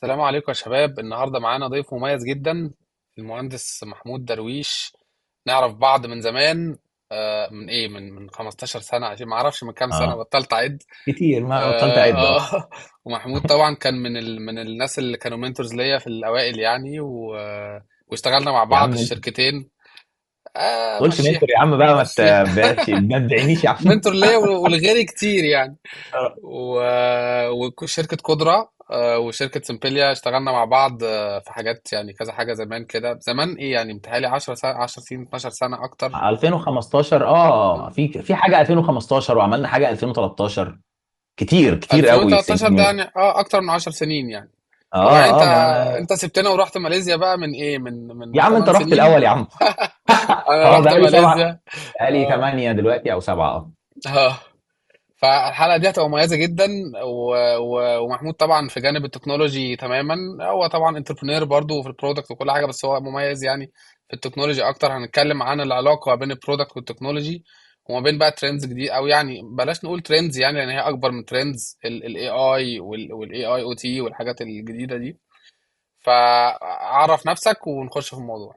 السلام عليكم يا شباب. النهارده معانا ضيف مميز جدا، المهندس محمود درويش. نعرف بعض من زمان. من ايه من 15 سنة، عشان ما اعرفش من كام سنة، اه بطلت اعد. كتير ما بطلت اعد ومحمود طبعا كان من الناس اللي كانوا منتورز ليا في الاوائل يعني واشتغلنا مع يا بعض عم انت الشركتين. تقولش مشيها منتور يا عم بقى، مشيها. ما تبيعنيش يا عم. منتور ليا ولغيري كتير يعني. آه. وشركة قدرة، وشركة سمبليا اشتغلنا مع بعض في حاجات، يعني كذا حاجة زمان كده. زمان ايه يعني، متهيألي 10 سنة، 10 سنين، 12 سنة أكتر. 2015 في حاجه 2015 وعملنا حاجه 2013. كتير كتير قوي 2013 ده سنين. يعني أكتر من 10 سنين يعني. وبعدين اه أنت اه ما أنت سبتنا ورحت ماليزيا بقى من إيه، من يا عم انت 8 رحت سنين. الاول يا عم. أنا اه رحت بقالي سبعة، ماليزيا. بقالي اه. 8 دلوقتي او 7 اه. فالحلقة دي هتبقى مميزة جدا. ومحمود طبعا في جانب التكنولوجي تماما. هو طبعا انتربرينور برضه في البرودكت وكل حاجة، بس هو مميز يعني في التكنولوجي أكتر. هنتكلم عن العلاقة بين البرودكت والتكنولوجي، وما بين بقى ترندز جديد، أو يعني بلاش نقول ترندز يعني، لأن هي أكبر من ترندز، ال AI وال AI OT والحاجات الجديدة دي. فعرف نفسك ونخش في الموضوع.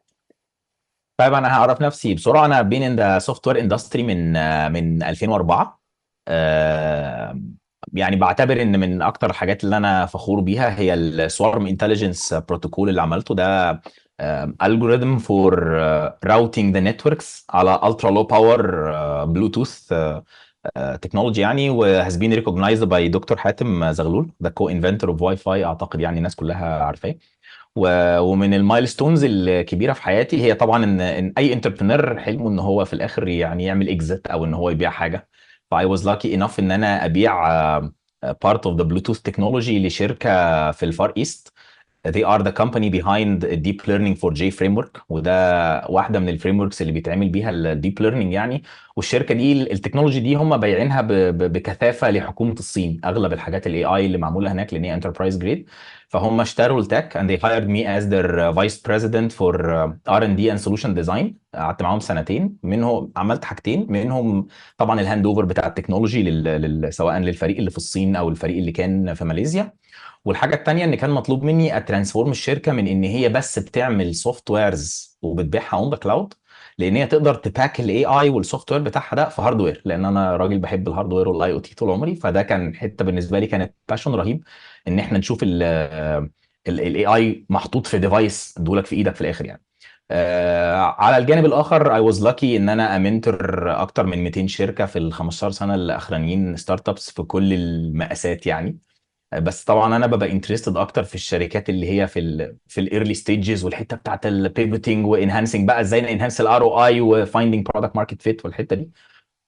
طيب انا هعرف نفسي بسرعه. انا بين ان ذا سوفت وير اندستري من 2004. آه، يعني بعتبر ان من اكتر الحاجات اللي انا فخور بيها هي السوارم انتليجنس بروتوكول اللي عملته ده. الجوريثم فور راوتينج ذا نتوركس على الترا لو باور بلوتوث تكنولوجي يعني، وهاز بين ريكوجنايزد باي دكتور حاتم زغلول، ده كو انفنتور اوف واي فاي، اعتقد يعني الناس كلها عارفاه. ومن المايلستونز الكبيره في حياتي هي طبعا ان اي انتربرينور حلمه ان هو في الاخر يعني يعمل اكزit او ان هو يبيع حاجه. فاي واز لاكي انف ان انا ابيع بارت اوف ذا بلوتوث تكنولوجي لشركه في الفار ايست. They are the company behind deep learning for J framework، وده واحده من الفريم وركس اللي بيتعمل بيها الديب ليرنينج يعني. والشركه دي التكنولوجي دي هم بايعينها بكثافه لحكومه الصين. اغلب الحاجات الاي اي اللي معموله هناك لان هي انتربرايز جريد. فهم اشتروا التك and they hired me as their vice president for R&D and solution design. قعدت معاهم سنتين، منهم عملت حاجتين منهم طبعا الهاند اوفر بتاع التكنولوجي سواء للفريق اللي في الصين او الفريق اللي كان في ماليزيا. والحاجه التانيه ان كان مطلوب مني اترانسفورم الشركه من ان هي بس بتعمل سوفت ويرز وبتبيعها اون ذا كلاود، لان هي تقدر تباك الاي اي والسوفت وير بتاعها ده في هاردوير، لان انا راجل بحب الهاردوير والاي او تي طول عمري. فده كان حته بالنسبه لي كانت باشون رهيب، ان احنا نشوف الاي اي محطوط في ديفايس ادولك في ايدك في الاخر يعني. على الجانب الاخر اي واز لاكي ان انا امنتور اكتر من 200 شركه في ال 15 سنه الاخرانيين، ستارت ابس في كل المقاسات يعني. بس طبعا انا ببقى انترستد اكتر في الشركات اللي هي في الايرلي ستيجز، والحته بتاعت البيفوتنج وانهانسنج بقى، ازاي ننهانس الار او اي وفايندينج برودكت ماركت فيت والحته دي.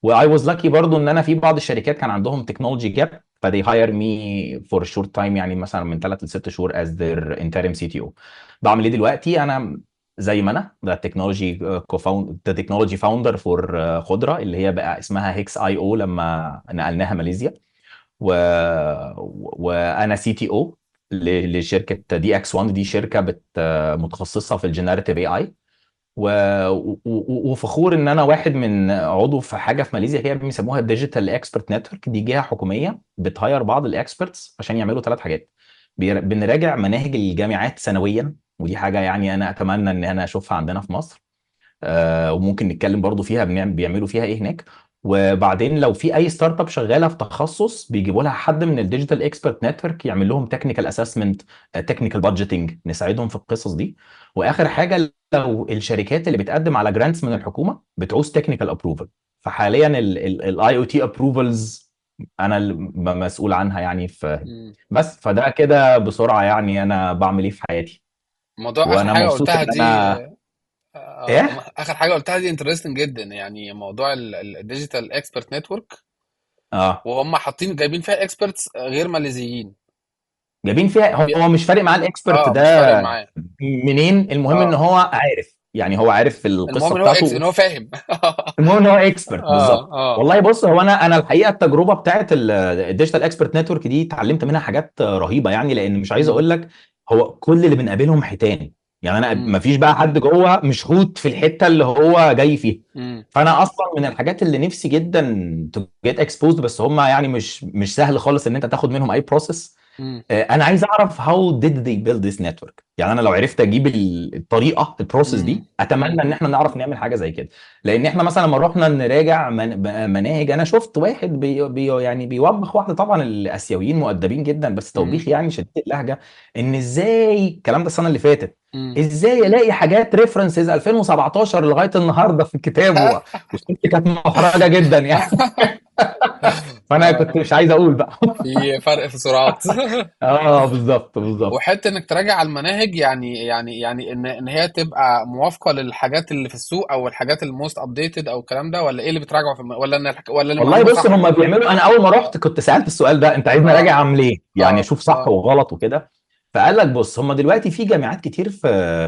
واي واز لاكي برضو ان انا في بعض الشركات كان عندهم تكنولوجي جاب، فدي هاير مي فور شورت تايم، يعني مثلا من 3 ل 6 شهور از ذير انترم سي تي او. بعمل ايه دلوقتي انا؟ زي ما انا ده التكنولوجي كوفاوند، ده تكنولوجي فاوندر فور خضره اللي هي بقى اسمها هيكس اي او لما نقلناها ماليزيا. و... وانا سي تي او لشركه دي اكس 1. دي شركه متخصصه في الجنريتيف اي اي. و... وفخور ان انا واحد من عضو في حاجه في ماليزيا هي بيسموها الديجيتال اكسبرت نتورك. دي جهه حكوميه بتهير بعض الاكسبرتس عشان يعملوا 3 حاجات. بنراجع مناهج الجامعات سنويا، ودي حاجه يعني انا اتمنى ان انا اشوفها عندنا في مصر. وممكن نتكلم برضو فيها بيعملوا فيها ايه هناك. وبعدين لو في اي ستارت اب شغاله في تخصص بيجيبوا لها حد من الديجيتال اكسبرت نتورك يعمل لهم تكنيكال اسسمنت، تكنيكال بادجيتنج، نساعدهم في القصص دي. واخر حاجه لو الشركات اللي بتقدم على جرانتس من الحكومه بتعوز تكنيكال ابروفل، فحاليا الاي او تي ابروفلز انا مسؤول عنها يعني. في مم. بس فده كده بسرعه يعني انا بعمل ايه في حياتي. موضوع آخر وانا حاجة مبسوط قلتها ان دي. انا ايه. آخر حاجة قلتها دي انترستنج جدا، يعني موضوع الديجيتال اكسبرت نتورك. اه وهم حاطين جايبين فيها اكسبرتس غير ماليزيين. جايبين فيها، بي... هو مش فارق معاه الاكسبرت اه، ده مش فارق معاه. منين، المهم ان اه، هو عارف، يعني هو عارف في القصه المهم ان هو بتاعته. ان هو فاهم. المهم ان هو اكسبرت اه. بالظبط. اه. والله بص، هو انا الحقيقه التجربه بتاعت الديجيتال اكسبرت نتورك دي اتعلمت منها حاجات رهيبه يعني، لان مش عايز امم. اقول لك هو كل اللي بنقابلهم حيتان. يعني انا امم. ما فيش بقى حد جوه مشحوت في الحته اللي هو جاي فيها. امم. فانا اصلا من الحاجات اللي نفسي جدا تو جيت اكسبوزد، بس هم يعني مش سهل خالص ان انت تاخد منهم اي بروسيس. مم. انا عايز اعرف how did they build this network. يعني انا لو عرفت اجيب الطريقه البروسيس مم. دي، اتمنى مم. ان احنا نعرف نعمل حاجه زي كده. لان احنا مثلا لما رحنا نراجع مناهج، انا شفت واحد يعني بيوبخ واحده، طبعا الاسيويين مؤدبين جدا بس مم. توبيخ يعني شديد اللهجه، ان ازاي الكلام ده السنه اللي فاتت، مم. ازاي الاقي حاجات ريفرنسز 2017 لغايه النهارده في الكتاب وست كانت محرجه جدا يعني. فانا كنت مش عايز اقول بقى. في فرق في سرعات. اه بالظبط بالظبط. وحته انك تراجع على المناهج، يعني ان هي تبقى موافقه للحاجات اللي في السوق، او الحاجات الموست ابديتد او الكلام ده، ولا ايه اللي بتراجعه ولا ولا والله المعلومه بص، صح؟ هم بيعملوا، انا اول ما رحت كنت سالت السؤال ده، انت عايزني اه. اراجع عامل ايه يعني، اه. اشوف صح اه. وغلط وكده. فقال لك بص، هم دلوقتي في جامعات كتير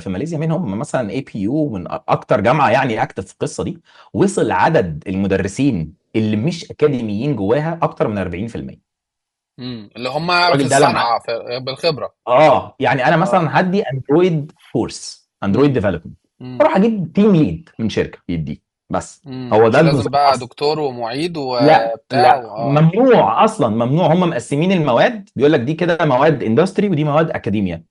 في ماليزيا، منهم مثلا اي بي يو، من اكتر جامعه يعني اكتف في القصه دي. وصل عدد المدرسين اللي مش اكاديميين جواها اكتر من 40%. اللي هم في الراجل ده لما الصنعه بالخبره. يعني انا اه. مثلا هدي اندرويد كورس، اندرويد امم. ديفلوبمنت، امم. اروح اجيب تيم ليد من شركه يديه بس. هو ده مش لازم النظام. بقى دكتور ومعيد لا وبتاع لا، اه. ممنوع اصلا، ممنوع. هم مقسمين المواد، بيقول لك دي كده مواد اندستري ودي مواد اكاديميا.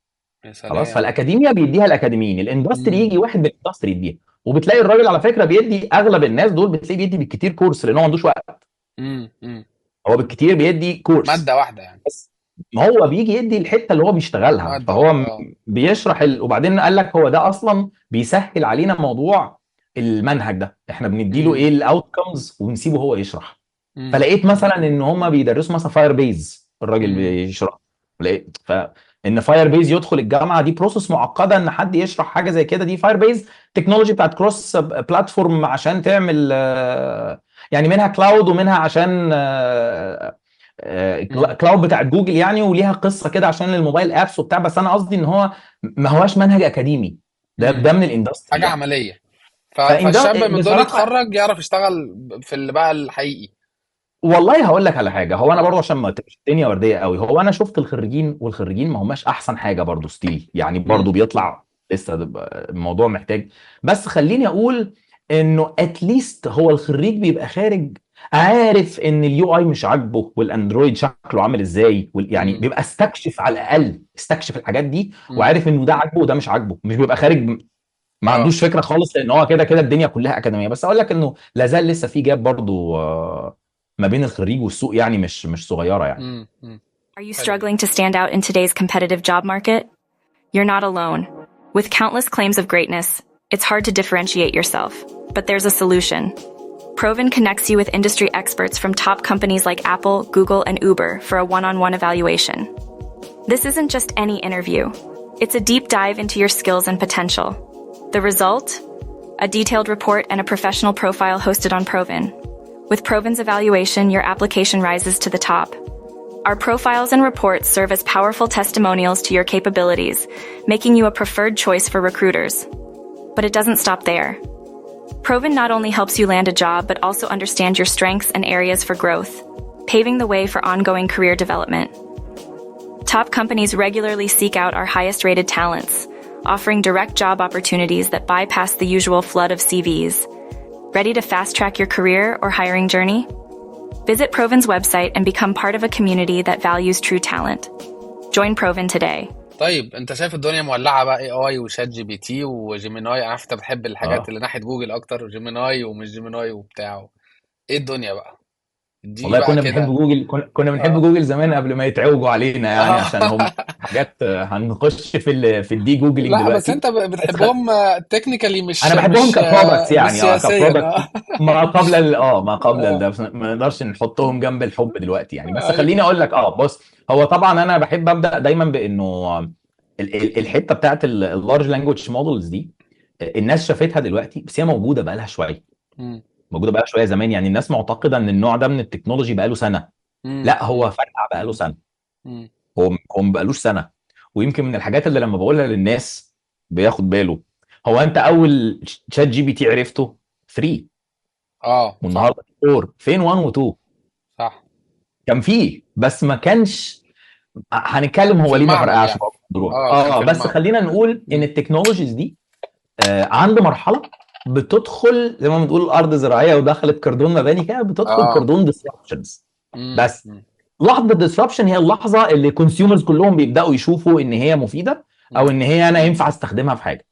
يا خلاص، سلام. فالاكاديميا بيديها الاكاديميين، الاندستري امم. يجي واحد من الاندستري يديها. وبتلاقي الراجل على فكره بيدي، اغلب الناس دول بتلاقيه بيدي بالكتير كورس، لان هو ما عندوش وقت. امم. هو بالكتير بيدي كورس ماده واحده يعني. بس. ما هو بيجي يدي الحته اللي هو بيشتغلها، ماده فهو واحده اه. بيشرح وبعدين قال لك هو ده اصلا بيسهل علينا موضوع المنهج ده، احنا بنديله امم. ايه الاوتكمز ونسيبه هو يشرح. امم. فلقيت مثلا ان هم بيدرسوا مثلا فاير بيز، الراجل امم. بيشرح. لقيت فان فاير بيز يدخل الجامعه دي بروسس معقده، ان حد يشرح حاجه زي كده. دي فاير بيز تكنولوجي بتاعت كروس بلاتفورم، عشان تعمل يعني منها كلاود ومنها عشان امم. كلاود بتاعت جوجل يعني، وليها قصه كده عشان الموبايل ابس وبتاع. بس انا قصدي ان هو ما هواش منهج اكاديمي، ده من الاندستري حاجه يعني. عمليه. فالشاب من دول بصراحه يتخرج يعرف يشتغل في اللي بقى الحقيقي. والله هقول لك على حاجه، هو انا برضه اه. عشان ما تبقاش الدنيا ورديه قوي، هو انا شفت الخريجين، والخريجين ما هماش احسن حاجه برضه ستيل يعني، امم. برضه بيطلع لسه الموضوع محتاج. بس خليني اقول انه اتليست هو الخريج بيبقى خارج عارف ان اليو اي مش عاجبه، والاندرويد شكله عامل ازاي، يعني امم. بيبقى استكشف، على الاقل استكشف الحاجات دي، امم. وعارف انه ده عاجبه وده مش عاجبه. مش بيبقى خارج ما اه. عندوش فكره خالص، لان هو كده كده الدنيا كلها اكاديميه. بس اقول لك انه لا زال لسه في جاب برضو ما بين الخريج والسوق يعني، مش صغيره يعني. امم. Are you حلو ده. struggling to stand out in today's competitive job market? You're not alone. With countless claims of greatness, it's hard to differentiate yourself. But there's a solution. Proven connects you with industry experts from top companies like Apple, Google, and Uber for a one-on-one evaluation. This isn't just any interview. It's a deep dive into your skills and potential. The result? A detailed report and a professional profile hosted on Proven. With Proven's evaluation, your application rises to the top. Our profiles and reports serve as powerful testimonials to your capabilities, making you a preferred choice for recruiters. But it doesn't stop there. Proven not only helps you land a job, but also understand your strengths and areas for growth, paving the way for ongoing career development. Top companies regularly seek out our highest-rated talents, offering direct job opportunities that bypass the usual flood of CVs. Ready to fast-track your career or hiring journey? Visit Proven's website and become part of a community that values true talent. Join Proven today. طيب انت شايف الدنيا مولعه بقى، اي اي وشات جي بي تي وجيميناي، انا عارف انت بتحب الحاجات اه اللي ناحيه جوجل اكتر، جيميناي ومش جيميناي وبتاع. ايه الدنيا بقى؟ اديني والله بقى كنا بنحب كده. جوجل، كنا بنحب اه. جوجل زمان قبل ما يتعوجوا علينا يعني، اه. عشان هم حاجات هنخش في الدي جوجلينج لا بس دلوقتي. انت بس بتحبهم تكنيكالي، مش انا بحبهم مش كبرودكتس مش يعني، سياسيا كبرودكت. اه. ما قبل ما قبل اه. ده، بس ما نقدرش نحطهم جنب الحب دلوقتي يعني. بس ايوه. خليني اقول لك بص، هو طبعا انا بحب ابدا دايما بانه الحته بتاعت اللارج لانجوج مودلز دي، الناس شافتها دلوقتي، بس هي موجوده بقالها شويه. مم. موجوده بقالها شويه زمان يعني، الناس معتقده ان النوع ده من التكنولوجي بقاله سنه. مم. لا، هو مم. فرقع بقاله سنه. مم. هو ما بقالوش سنه. ويمكن من الحاجات اللي لما بقولها للناس بياخد باله، هو انت اول شات جي بي تي عرفته 3، اه صح. والنهارده 4. فين 1 و 2؟ صح. كان فيه بس ما كانش. هنتكلم في هو ليه ما المعمل فرقعش يعني. برضه الموضوع. اه كان في بس المعمل. خلينا نقول ان مم. التكنولوجيز دي عند مرحله بتدخل زي ما بنقول الارض زراعيه ودخلت كردون مباني كده، بتدخل اه. كردون ديستراكشنز مم. بس. مم. لحظه الديسربشن هي اللحظه اللي كونسيومرز كلهم بيبداوا يشوفوا ان هي مفيده، او ان هي انا ينفع استخدمها في حاجه،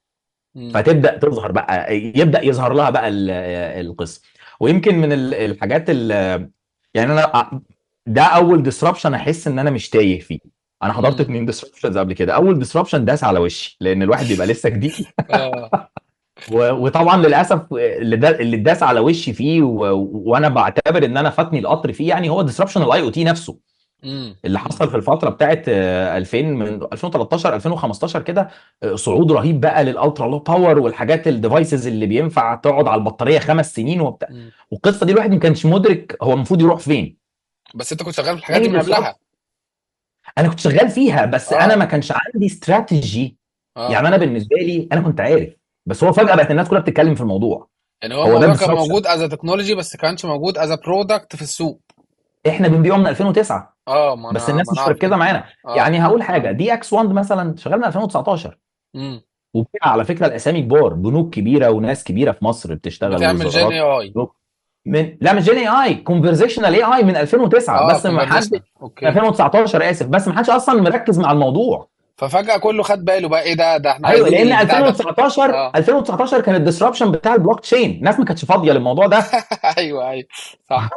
مم. فتبدا تظهر بقى، يبدا يظهر لها بقى القصه. ويمكن من الحاجات يعني انا ده اول ديسربشن احس ان انا مش تايه فيه. انا حضرت مم. 2 ديسربشنز قبل كده. اول ديسربشن داس على وشي لان الواحد بيبقى لسه جديد اه. وطبعا للاسف اللي داس على وشي فيه وانا بعتبر ان انا فاتني القطر فيه، يعني هو ديسربشن الاي او تي نفسه مم. اللي مم. حصل في الفتره بتاعت 2000 من 2013 2015 كده. صعود رهيب بقى للالترا لو باور والحاجات الديفايسز اللي بينفع تقعد على البطاريه 5 سنين وبتاع. مم. والقصه دي الواحد ما كانش مدرك هو المفروض يروح فين. بس انت كنت شغال في الحاجات دي تاني من قبلها. ديسربشن انا كنت شغال فيها، بس انا اه. ما كانش عندي استراتيجي. يعني اه. انا بالنسبه لي انا كنت عارف، بس هو فجاه بقت الناس كلها بتتكلم في الموضوع. يعني هو هو ده الموضوع كان الديسربشن. موجود از تكنولوجي بس كانش موجود از برودكت في السوق. احنا بنبيعه من 2009 اه، ما بس انا الناس ما انا مش اعرف مركزه كده. معانا. اه. يعني هقول حاجه، دي اكس 1 مثلا شغال من 2019، امم. وبيع على فكره الاسامي كبار، بنوك كبيره وناس كبيره في مصر بتشتغل، بتعمل جين اي وزارات. اي. لا مش جين اي اي، كونفرزيشنال اي اي من 2009، اه، بس ما حد كونفرزيشنال، من اوكي. 2019 اسف، بس ما حدش اصلا مركز مع الموضوع. ففجأة كله خد باله بقى، ايه ده احنا ايوه عايزين لان البتاع ده. 2019 اه. 2019 كان الديسربشن بتاع البلوك تشين، الناس ما كانتش فاضيه للموضوع ده. ايوه ايوه. صح.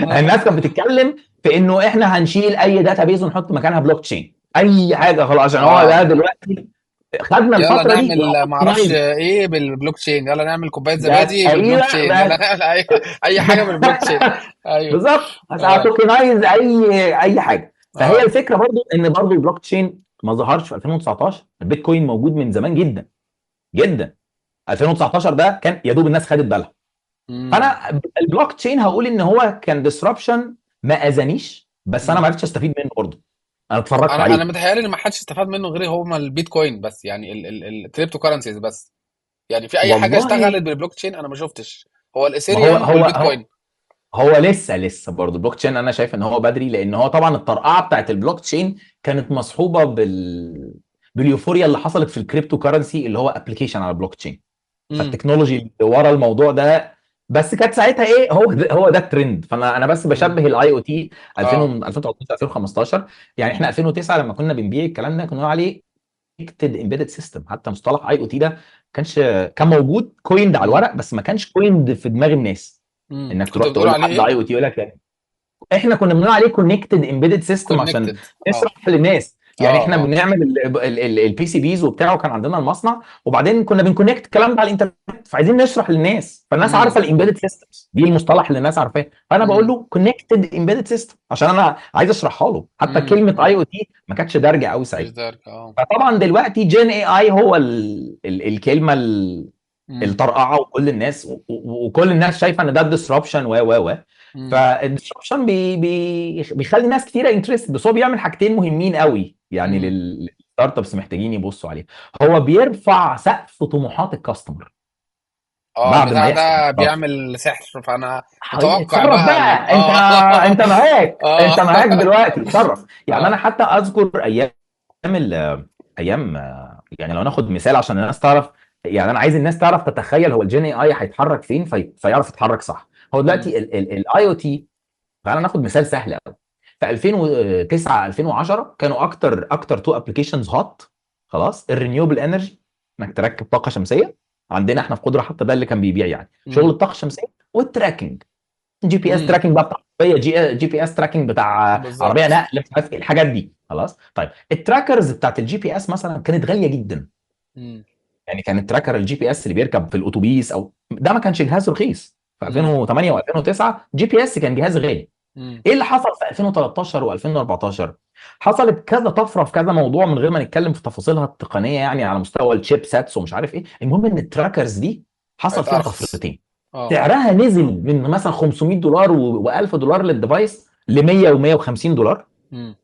الناس كانت بتتكلم في انه احنا هنشيل اي داتابيز ونحط مكانها بلوك تشين، اي حاجه خلاص، عشان هو ده اه. دلوقتي. خدنا يلا الفتره دي نعمل ما اعرفش ايه بالبلوك تشين، يلا نعمل كوبايه ده زبادي بالبلوك ايوه تشين، يلا بس. نعمل اي حاجه بالبلوك تشين. ايوه. بالظبط، بس اه. هتوكنايز اي حاجه. فهي اه. الفكره برضو ان برضو البلوك تشين ما ظهرش في 2019، البيتكوين موجود من زمان جدا جدا. 2019 ده كان يا دوب الناس خدت بالها. امم. فانا البلوك تشين هقول ان هو كان ديسربشن ما اذانيش، بس انا ما عرفتش استفيد منه برضه. انا اتفرجت انا عليه. متهيألي ان ما حدش استفاد منه غير هما البيتكوين بس، يعني الكريبتو كارنسيز بس. يعني في اي حاجه والله اشتغلت بالبلوك تشين انا ما شفتش. هو ما هو الايثيريوم هو هو والبيتكوين. هو لسه برضه البلوك تشين انا شايف ان هو بدري، لان هو طبعا الطرقعه بتاعت البلوك تشين كانت مصحوبه باليوفوريا اللي حصلت في الكريبتو كارنسي اللي هو ابلكيشن على البلوك تشين. امم. فالتكنولوجي اللي ورا الموضوع ده، بس كانت ساعتها ايه، هو ده الترند. فانا بس امم. بشبه الاي او تي 2000 اه. 2013 2015. يعني احنا 2009 لما كنا بنبيع الكلام ده كنا بنقول عليه كونكتد امبيدد سيستم. حتى مصطلح اي او تي ده كانش كان موجود كويند على امم. الورق، بس ما كانش كويند في دماغ الناس. انك كنت تروح بتقول تقول عليه لحد ايه؟ اي او تي يقول لك احنا كنا بنقول عليه كونكتد امبيدد سيستم عشان كونكتد. اه. نشرح للناس. يعني اه. احنا اه. بنعمل البي سي بيز وبتاعه، كان عندنا المصنع، وبعدين كنا بنكونكت الكلام ده على الانترنت، فعايزين نشرح للناس، فالناس امم. عارفه الامبيدد سيستمز دي المصطلح اللي الناس عارفاه، فانا بقول امم. له كونكتد امبيدد سيستم عشان انا عايز اشرحها له. حتى كلمه امم. اي او تي ما كانتش دارجه قوي مش ساعتها. دارك. اه. فطبعا دلوقتي جين اي اي هو الكلمه امم. الطرقعه، وكل الناس وكل الناس شايفه ان ده الديسربشن و امم. فالديسربشن بيخلي ناس كتيره انترست، بس هو بيعمل حاجتين مهمين قوي يعني امم. للستارت ابس محتاجين يبصوا عليه. هو بيرفع سقف طموحات الكاستمر اه، بعد ما البتاع يحصل ده disruption. بيعمل سحر، فانا حبيبي متوقع اتصرف بقى بقى انت، اه. انت معاك اه. انت معاك دلوقتي اتصرف. يعني انا اه. حتى اذكر ايام يعني لو ناخد مثال عشان الناس تعرف. يعني انا عايز الناس تعرف تتخيل هو الجين اي اي هيتحرك فين فيعرف يتحرك صح. هو امم. دلوقتي الاي او تي، تعالى ناخد مثال سهل قوي. في 2009 2010 كانوا اكتر تو ابلكيشنز هوت. خلاص، الرينيوبل انرجي، انك تركب طاقه شمسيه. عندنا احنا في قدره حتى ده اللي كان بيبيع يعني شغل امم. الطاقه الشمسيه، والتراكنج، جي بي اس امم. تراكنج بقى بتاع عربيه، جي بي اس تراكنج بتاع عربيه بالظبط. نقل، مش عارف ايه الحاجات دي. خلاص طيب، التراكرز بتاعت الجي بي اس مثلا كانت غاليه جدا. امم. يعني كان التراكر الجي بي اس اللي بيركب في الاتوبيس او ده ما كانش جهاز رخيص في امم. 2008 و2009. جي بي اس كان جهاز غالي. امم. ايه اللي حصل في 2013 و2014؟ حصلت كذا طفره في كذا موضوع من غير ما نتكلم في تفاصيلها التقنيه، يعني على مستوى الشيب ساتس ومش عارف ايه. المهم ان التراكرز دي حصل بقت فيها ارخص. طفرتين. اه. سعرها نزل من مثلا $500 و1000 للديفايس ل 100 و150 دولار. امم.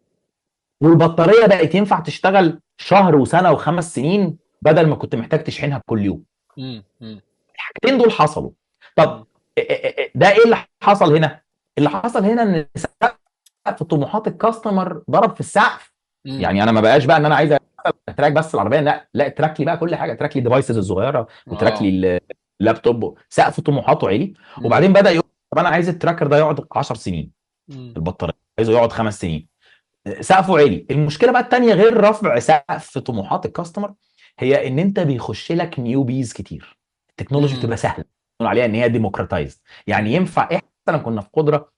والبطاريه بقت ينفع تشتغل شهر وسنه وخمس سنين بدل ما كنت محتاج تشحنها كل يوم. امم. الحاجتين دول حصلوا. طب امم. ده ايه اللي حصل هنا؟ اللي حصل هنا ان سقف طموحات الكاستمر ضرب في السقف. امم. يعني انا ما بقاش بقى ان انا عايز اتراك بس العربيه، لا تراك لي بقى كل حاجه، تراك لي الديفايسز الصغيره، وتراك اه. لي اللابتوب. سقف طموحاته عالي. امم. وبعدين بدا يقول طب انا عايز التراكر ده يقعد 10 سنين امم. البطاريه. عايزه يقعد 5 سنين، سقفه عالي. المشكله بقى التانيه غير رفع سقف طموحات الكاستمر، هي ان انت بيخش لك نيوبيز كتير. التكنولوجي امم. بتبقى سهله، نقول عليها ان هي ديموكراتايز. يعني امم. ينفع احنا مثلا كنا في قدره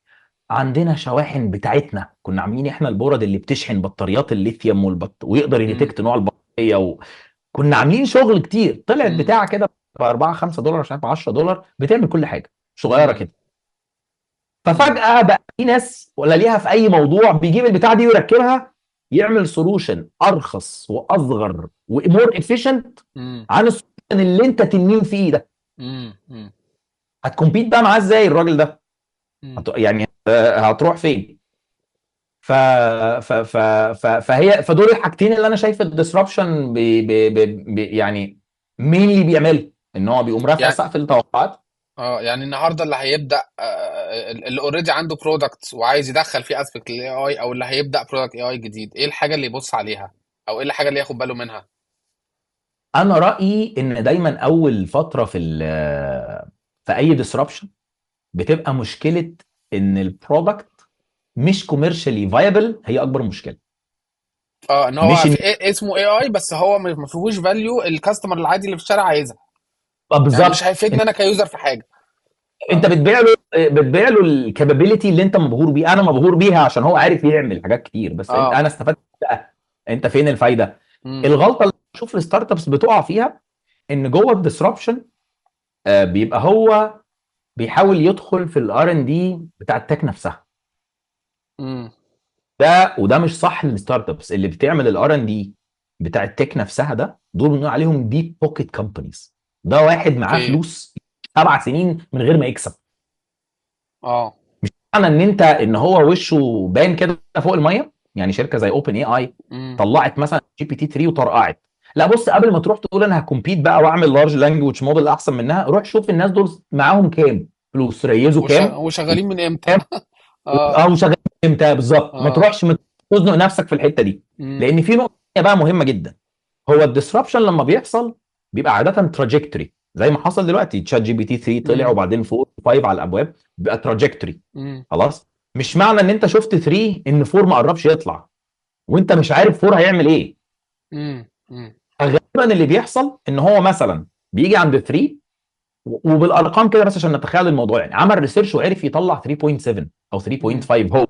عندنا شواحن بتاعتنا، كنا عاملين احنا البورد اللي بتشحن بطاريات الليثيوم ويقدر امم. يديتكت نوع البطاريه كنا عاملين شغل كتير. طلعت امم. بتاعه كده ب 4 $5 مش عارف $10 بتعمل كل حاجه صغيره امم. كده. ففجأة بقى في ناس ولا ليها في أي موضوع بيجيب البتاع دي ويركبها، يعمل سولوشن أرخص وأصغر ومور إفيشنت امم. عن السولوشن اللي أنت تنين فيه ده. امم. هتكمبيت بقى معاه إزاي الراجل ده؟ امم. يعني هتروح فين؟ ف... فدول الحاجتين اللي أنا شايف الديسربشن يعني مين اللي بيعمله؟ إن هو بيقوم رافع يعني سقف التوقعات. يعني النهارده اللي هيبدا اللي اوريدي عنده برودكت وعايز يدخل فيه اسبكت الاي اي، او اللي هيبدا برودكت اي اي جديد، ايه الحاجه اللي يبص عليها، او ايه الحاجه اللي ياخد باله منها؟ أنا رأيي إن دايما أول فترة في أي ديسربشن بتبقى مشكله ان البرودكت مش كوميرشالي فايبل، هي اكبر مشكله. اه، ان مش هو ان في اسمه اي اي، بس هو ما فيهوش فاليو الكاستمر العادي اللي في الشارع عايزها. يعني مش بالظبط. هيفيدني انا كيوزر في حاجه. انت اه. بتبيع له الكابابيلتي اللي انت مبهور بيه. انا مبهور بيها عشان هو عارف يعمل حاجات كتير، بس اه. انا استفدت بقى. انت فين الفايده؟ امم. الغلطه اللي بشوف الستارت ابس بتقع فيها ان جوه الديسربشن بيبقى هو بيحاول يدخل في الار ان دي بتاع التك نفسها. امم. وده مش صح. الستارت ابس اللي بتعمل الار ان دي بتاع التك نفسها ده، دول بنقول عليهم ديب بوكيت كومبانيز. ده واحد معاه اوكي. فلوس 7 سنين من غير ما يكسب. اه. معنى ان هو وشه بان كده فوق الميه. يعني شركه زي اوبن اي اي امم. طلعت مثلا جي بي تي 3 وطرقعت. لا بص، قبل ما تروح تقول انا هكمبيت بقى واعمل لارج لانجوج موديل احسن منها، روح شوف الناس دول معاهم كام فلوس، ريزوا كام وشغالين من امتى؟ كام اه. اه وشغال امتى بالظبط. ما اه. تروحش تزنق نفسك في الحته دي. امم. لان في نقطه تانية بقى مهمه جدا. هو الديسربشن لما بيحصل بيبقى عاده تراجكتوري، زي ما حصل دلوقتي. تشات جي بي تي 3 طلع امم. وبعدين 4 5 على الابواب، بيبقى تراجكتوري. امم. خلاص. مش معنى ان انت شفت 3 ان 4 ما قربش يطلع وانت مش عارف 4 هيعمل ايه. امم. غالبا اللي بيحصل ان هو مثلا بيجي عند 3 وبالارقام كده بس عشان نتخيل الموضوع. يعني عمل ريسيرش وعرف يطلع 3.7 او امم. 3.5. هو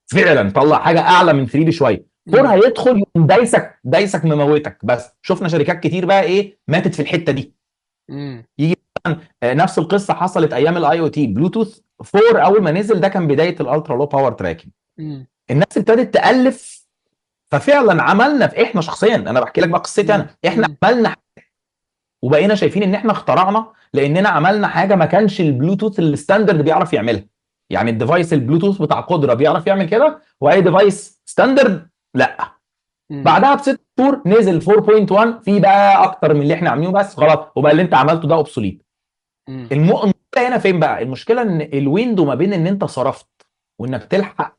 فعلا طلع حاجه اعلى من 3 بشويه. 4 امم. هيدخل يقوم دايسك مموتك. بس شفنا شركات كتير بقى ايه ماتت في الحته دي. امم. يجي نفس القصه حصلت ايام الاي او تي. بلوتوث 4 اول ما نزل ده كان بدايه الالترا لو باور تراكنج. امم. الناس ابتدت تالف. ففعلا عملنا احنا شخصيا، انا بحكي لك بقى قصتي، احنا امم. عملنا وبقينا شايفين ان احنا اخترعنا لاننا عملنا حاجه ما كانش البلوتوث الستاندرد بيعرف يعملها. يعني الديفايس البلوتوث بتاع قدره بيعرف يعمل كده، واي ديفايس ستاندرد لا. امم. بعدها ب6 شهور نزل 4.1 في بقى اكتر من اللي احنا عاملينه، بس خلاص وبقى اللي انت عملته ده اوبسوليت. امم. المشكله هنا فين بقى؟ المشكله ان الويندو ما بين ان انت صرفت وانك تلحق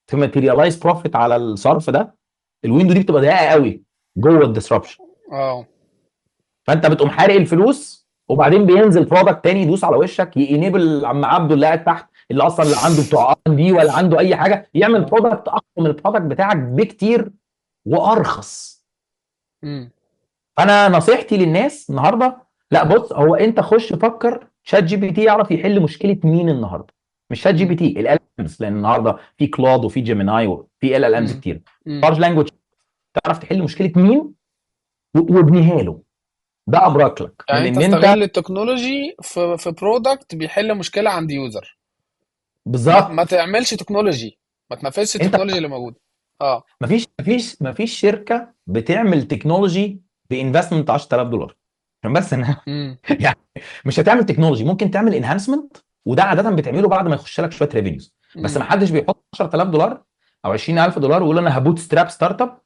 في ماتيريالايز بروفيت على الصرف ده، الويندو دي بتبقى ضيقه قوي جوه الديسربشن. اه. فانت بتقوم حارق الفلوس وبعدين بينزل برودكت تاني يدوس على وشك ينيبل عم عبده اللي قاعد تحت، اللي اصلا اللي عنده بتوع ار دي ولا عنده اي حاجه، يعمل اه. برودكت اقوى من البرودكت بتاعك بكتير وارخص. امم. انا نصيحتي للناس النهارده، لا بص، هو انت خش فكر شات جي بي تي يعرف يحل مشكله مين النهارده؟ مش شات جي بي امم. تي، ال امز. لان النهارده في كلود وفي جيميناي وفي ال امز امم. كتير. امم. لارج لانجوج تعرف تحل مشكله مين وابنيها له. ده ابرك لك من يعني انت ان انت استغل التكنولوجي في برودكت بيحل مشكله عند يوزر. ما بالظبط. تعملش تكنولوجي، ما تنفذش انت التكنولوجي اللي موجوده. اه. مفيش شركه بتعمل تكنولوجي بانفستمنت $10,000 عشان بس انا امم. يعني مش هتعمل تكنولوجي. ممكن تعمل انهانسمنت، وده عاده بتعمله بعد ما يخش لك شويه ريفينيوز. بس ما امم. حدش بيحط $10,000 او $20,000 ويقول انا هبوت ستراب ستارت اب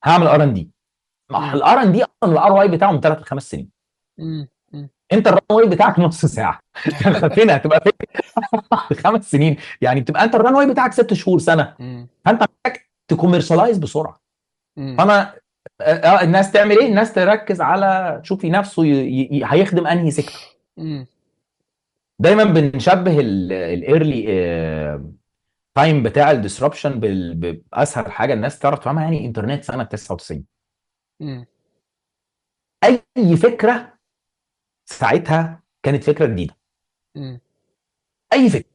هعمل ار ان دي. امم. الار ان دي اصلا الار واي بتاعه من 3 ل5 سنين. امم. امم. انت الران واي بتاعك نص ساعه. فين هتبقى فين 5 سنين؟ يعني بتبقى انت الران واي بتاعك 6 شهور سنه. امم. فانت محتاج تكوميرشلايز بسرعه. امم. فانا الناس تعمل ايه؟ الناس تركز على تشوفي نفسه هيخدم انهي سيكتور. امم. دايما بنشبه الايرلي التايم بتاع الديسربشن باسهل حاجه الناس تعرف تفهمها، يعني انترنت سنه 99. مم. اي فكره ساعتها كانت فكره جديده. مم. اي فكره،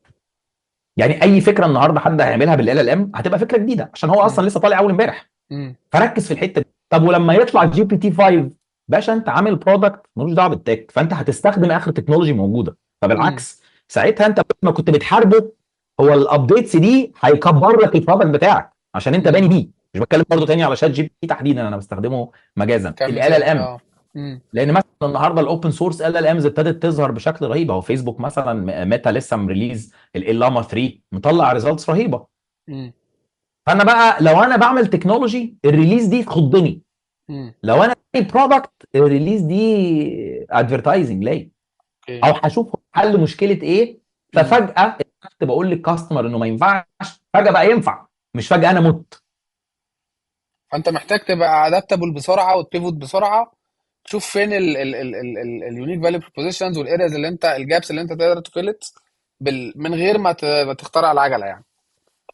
يعني اي فكره النهارده حد هيعملها بالال ال ام هتبقى فكره جديده عشان هو مم. اصلا لسه طالع اول امبارح. مم. فركز في الحته دي. طب ولما يطلع جي بي تي 5 باشا، انت عامل برودكت ملوش دعوه بالتك، فانت هتستخدم اخر تكنولوجي موجوده. مم. فبالعكس ساعتها انت ما كنت بتحاربه، هو الابديتس دي هيكبر لك البرودكت بتاعك عشان انت باني مم. بيه. مش بتكلم برضه مم. تاني على شات جي بي تي تحديدا، انا بستخدمه مجازا ال ال كمثال. ام. اه. مم. لان مثلا النهارده الاوبن سورس ال ال امز ابتدت تظهر بشكل رهيب. اهو فيسبوك مثلا ميتا لسه مريليز لاما 3 مطلع ريزلتس رهيبه. مم. فانا بقى لو انا بعمل تكنولوجي الريليز دي تخضني، مم. لو انا برودكت الريليز دي ادفرتايزنج ليا، اوكي. او هشوف حل مشكله ايه. مم. ففجاه كنت بقول للكاستمر انه ما ينفعش، فجاه بقى ينفع، مش فجاه انا مت. فانت محتاج تبقى ادابتابل بسرعه وتبيفوت بسرعه، تشوف فين اليونيك فاليو بروبوزيشنز والارياز اللي انت الجابس اللي انت تقدر تفلت من غير ما تخترع العجله يعني.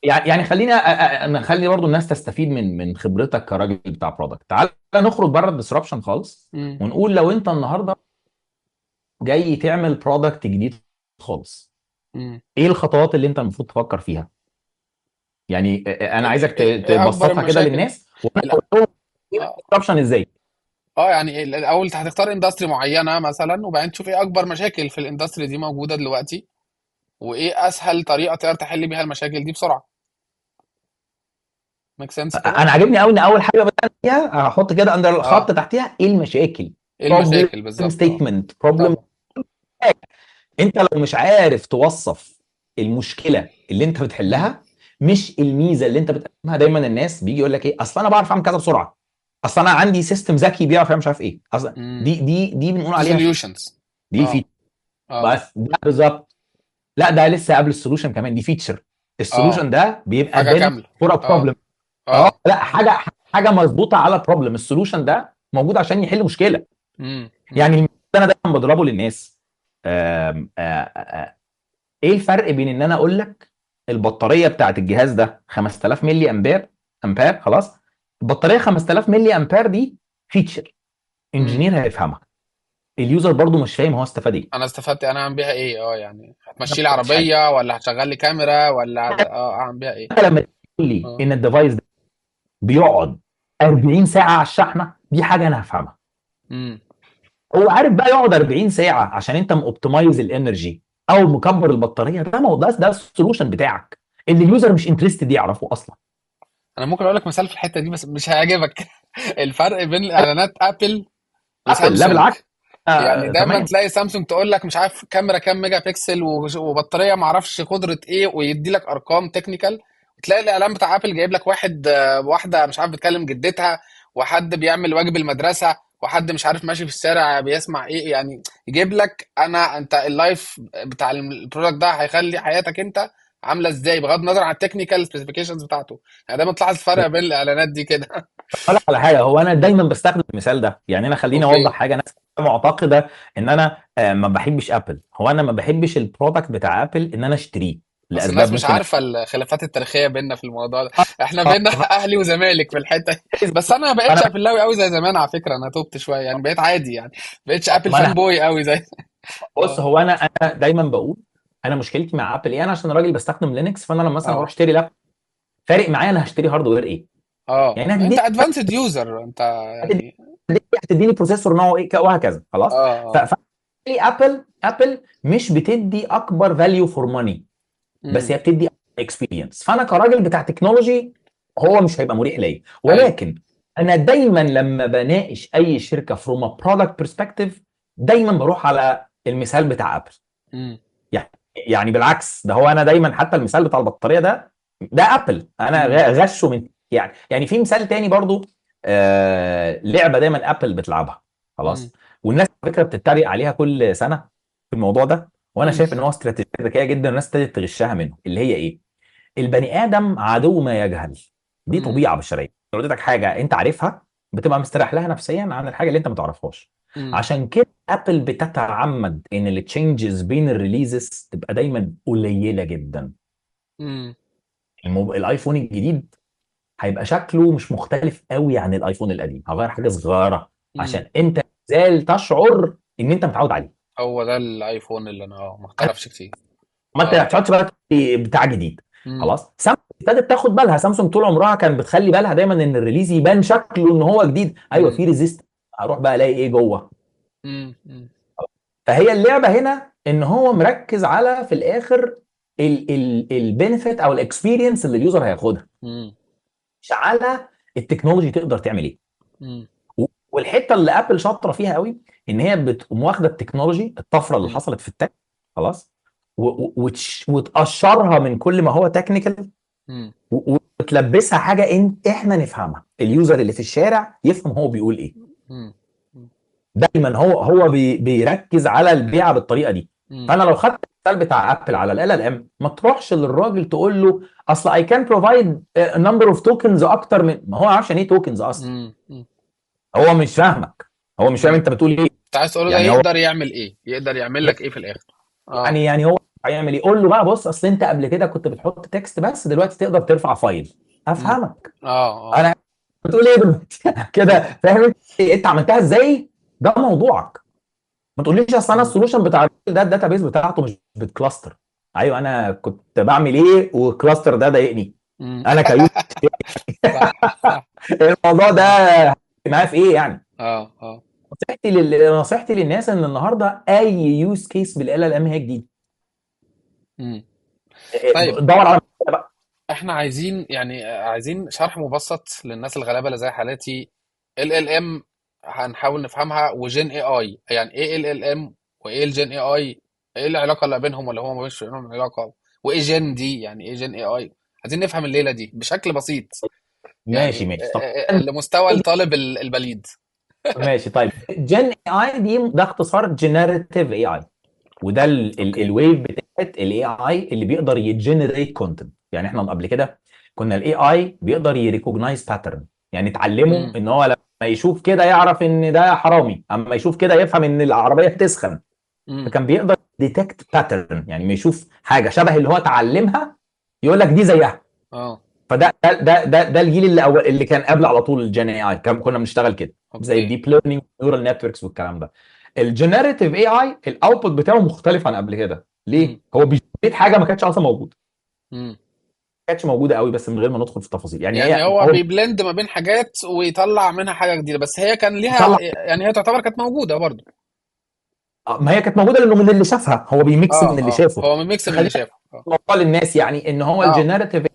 يعني خلينا نخلي برضو الناس تستفيد من خبرتك كراجل بتاع برودكت. تعال نخرج بره الديسربشن خالص، مم. ونقول لو انت النهارده جاي تعمل برودكت جديد خالص، مم. ايه الخطوات اللي انت المفروض تفكر فيها؟ يعني انا عايزك إيه اكبر تبسطها كده المشاكل؟ للناس وانا لا. اقول لهم ايه اه. الديسربشن ازاي. يعني الاول هتختار اندستري معينه مثلا، وبعدين تشوف ايه اكبر مشاكل في الاندستري دي موجوده دلوقتي، وايه اسهل طريقه تقدر تحل بيها المشاكل دي بسرعه. ميك سنس كده؟ انا عاجبني قوي ان اول حاجه بدأنا فيها هحط كده اندر الخط اه. تحتها ايه المشاكل. ايه بروبلم المشاكل بالظبط؟ اه. ستيتمنت بروبلم. طبعا. انت لو مش عارف توصف المشكله اللي انت مم. بتحلها، مش الميزه اللي انت بتقدمها. دايما الناس بيجي يقول لك ايه، اصل انا بعرف اعمل كذا بسرعه، اصل انا عندي سيستم ذكي بيعرف يعمل مش عارف ايه، اصل مم. دي بنقول دي عليها سوليوشنز. دي اه. في اه. بس ده بالظبط. لا ده لسه قبل السولوشن كمان، دي فيتشر. اه. السولوشن ده بيبقى حاجه بين كامله. فور اه. بروبلم. اه اه. لا، حاجه مظبوطه على بروبلم. السولوشن ده موجود عشان يحل مشكله. مم. مم. يعني المثال انا دايما بضربه للناس. آم، آه، آه، ايه الفرق بين ان انا اقول لك البطاريه بتاعت الجهاز ده 5000 ملي امبير خلاص. البطاريه 5000 ملي امبير دي فيتشر، مم. انجينير هيفهمها، اليوزر برضو مش فاهم هو استفاد ايه. انا استفدت انا اعمل بيها ايه؟ اه يعني ده هتمشي لي مش حاجه. عربيه ولا هتشغل لي كاميرا ولا اعمل بيها ايه؟ انت لما تقول لي اه. ان الديفايس ده بيقعد 40 ساعه على الشحنه، دي حاجه انا هفهمها. امم. هو عارف بقى يقعد 40 ساعه عشان انت موبتمايز الانرجي او مكبر البطاريه، ده موضوع، ده السولوشن بتاعك اللي اليوزر مش انترستد يعرفه اصلا. انا ممكن اقول لك مثال في الحته دي بس مش هيعجبك. الفرق بين اعلانات ابل ابل لا وسامسونج. بالعكس. يعني دايما تمام. تلاقي سامسونج تقول لك مش عارف كاميرا كام ميجا بكسل وبطاريه ما اعرفش قدره ايه، ويدي لك ارقام تكنيكال. وتلاقي الاعلان بتاع ابل جايب لك واحده مش عارف بتكلم جدتها، وحد بيعمل واجب المدرسه، وحد مش عارف ماشي في الشارع بيسمع ايه يعني. يجيب لك انت اللايف بتاع البرودكت ده هيخلي حياتك انت عامله ازاي بغض النظر عن التكنيكال سبيسيفيكيشنز بتاعته. يعني دايما تلاحظ الفرق بين الاعلانات دي كده. اقول لك على حاجه، هو انا دايما بستخدم المثال ده. يعني انا خليني اوضح اوكي. حاجه. ناس معتقده ان انا ما بحبش ابل. هو انا ما بحبش البرودكت بتاع ابل ان انا اشتريه اصل لاسباب الناس مش ممكن عارفه الخلافات التاريخيه بيننا في الموضوع ده. احنا آه، بيننا اهلي وزمالك في الحته دي. بس انا ما انا بقتش ابلاوي قوي زي زمان على فكره، انا توبت شويه يعني، بقيت عادي يعني. بقيتش ابل ما فان انا بوي قوي زي. بص، اه. هو انا دايما بقول انا مشكلتي مع ابل ايه. انا عشان راجل بستخدم لينكس، فانا لما مثلا اروح اه. اشتري لاب، فارق معايا انا هشتري هاردوير ايه. اه. يعني انت هتديني ادفانسد يوزر انت هتديني يعني. هتديني بروسيسور نوعه ايه وهكذا خلاص. اه. اه. ابل مش بتدي اكبر فاليو فور ماني، بس امم. هي بتدي اكسبيرينس. فانا كراجل بتاع تكنولوجي هو مش هيبقى مريح ليا. ايوه. ولكن انا دايما لما بناقش اي شركه فروم برودكت برسبكتيف دايما بروح على المثال بتاع ابل. امم. يعني بالعكس، ده هو انا دايما حتى المثال بتاع البطاريه ده ابل انا امم. غشه من. يعني في مثال تاني برضو. لعبه دايما ابل بتلعبها امم. خلاص، والناس على فكره بتتريق عليها كل سنه في الموضوع ده. وانا امم. شايف ان هو استراتيجيه ذكيه جدا، الناس ابتدت تغشها منه. اللي هي ايه؟ البني ادم عدو ما يجهل. دي امم. طبيعه بشريه. لو اديتك حاجه انت عارفها بتبقى مستريح لها نفسيا عن الحاجه اللي انت ما تعرفهاش. امم. عشان كده ابل بتتعمد ان التشينجز بين الريليزز تبقى دايما قليله جدا. امم. الايفون الجديد هيبقى شكله مش مختلف قوي عن الايفون القديم، هغير حاجه صغيره امم عشان انت زال تشعر ان انت متعود عليه. هو ده الايفون اللي انا ما اختلفش كتير. ما انت ما اه. تقعدش بقى بتاع جديد. امم خلاص سامسونج ابتدت تاخد بالها، سامسونج طول عمرها كانت بتخلي بالها دايما ان الريليز يبان شكله ان هو جديد، ايوه امم في ريزيست، هروح بقى الاقي ايه جوه. امم فهي اللعبه هنا ان هو مركز على في الاخر البينفيت او الاكسبيرينس اللي اليوزر هياخدها، امم مش على التكنولوجي تقدر تعمل ايه. امم والحته اللي ابل شاطره فيها قوي ان هي بتقوم واخده التكنولوجي، الطفره اللي امم حصلت في التك، خلاص، وتقشرها من كل ما هو تكنيكال، امم وتلبسها حاجه احنا نفهمها، اليوزر اللي في الشارع يفهم هو بيقول ايه. امم دايما هو بيركز على البيعه بالطريقه دي. امم فانا لو خدت المثال بتاع ابل على ال ام، ما تروحش للراجل تقول له اصل اي كان بروفايد نمبر اوف توكنز اكتر من ما هو عارفش يعني ايه توكنز اصلا. امم هو مش فاهمك، هو مش فاهم انت بتقول ايه. انت عايز تقول له ده يعني هو يقدر يعمل ايه، يقدر يعمل لك ايه في الاخر؟ اه. يعني هو هيعمل ايه؟ قول له بقى بص اصل انت قبل كده كنت بتحط تكست بس دلوقتي تقدر ترفع فايل، امم افهمك. اه اه انا بتقول ايه دلوقتي كده فاهم انت إيه؟ انت عملتها ازاي؟ ده موضوعك. ما تقوليش اصل انا امم السولوشن بتاع ده الداتابيس بتاعته مش بتكلاستر. ايوه انا كنت بعمل ايه والكلاستر ده ضايقني، امم انا كيوز صح صح. الموضوع ده اه معاه في ايه يعني. اه اه نصيحتي للناس ان النهارده اي يوز كيس بالال ام هي جديد، امم طيب، دور على بقى. احنا عايزين يعني عايزين شرح مبسط للناس الغلابه اللي زي حالاتي. ال ام هنحاول نفهمها، وجين اي اي يعني ايه ال ام، وايه الجين اي اي، ايه العلاقه اللي بينهم ولا هو مش بينهم علاقه، وايه جين دي يعني ايه جين اي اي. عايزين نفهم الليله دي بشكل بسيط، ماشي يعني ماشي طب لمستوى الطالب البليد. ماشي طيب. جن اي اي دي ده اختصار جنريتيف اي اي، وده اوكي. الويف بتاعت الاي اي اللي بيقدر يجنريت كونتنت. يعني احنا قبل كده كنا الاي اي بيقدر يريكوجنايز باترن، يعني تعلمه امم ان هو لما يشوف كده يعرف ان ده حرامي، اما يشوف كده يفهم ان العربيه بتسخن. امم فكان بيقدر ديتكت باترن، يعني ما يشوف حاجه شبه اللي هو اتعلمها يقول لك دي زيها. اه. فده الجيل اللي كان قبل على طول الجين اي اي، كنا بنشتغل كده زي اوكي. الديب ليرنينج نيورال نتوركس والكلام ده. الجنريتيف اي اي الاوتبوت بتاعه مختلف عن قبل كده، امم ليه؟ هو بيجنريت حاجه ما كانتش اصلا موجوده، امم ما كانتش موجوده قوي، بس من غير ما ندخل في التفاصيل يعني يعني هي هو هو بيبلند ما بين حاجات ويطلع منها حاجه جديده، بس هي كان ليها بيطلع. يعني، هي تعتبر كانت موجوده برضو. ما هي كانت موجوده لانه من اللي شافها، هو بيميكس من اللي اه شافه. هو من ميكس من اللي خلينا شافه. اه نوصل للناس يعني ان هو اه. الجنريتيف،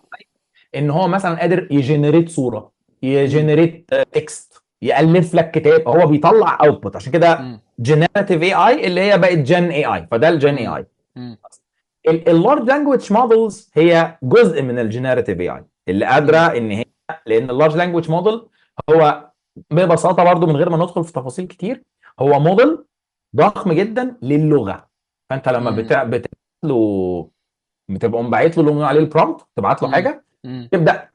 ان هو مثلا قادر يجنريت صوره، امم يجنريت تكست، يالف لك كتاب، هو بيطلع اوتبوت. عشان كده امم جنريتيف اي اي اللي هي بقت جن اي اي، فده الجن اي امم اي. امم اللارج لانجويج مودلز هي جزء من الجنريتيف اي اي اللي قادره امم ان هي، لان اللارج لانجويج موديل هو ببساطه برضو من غير ما ندخل في تفاصيل كتير، هو موديل ضخم جدا للغه. فانت لما امم بتبعت له، بتبقى باعت له اللي بنقول عليه البرومبت، تبعت له امم حاجه امم يبدا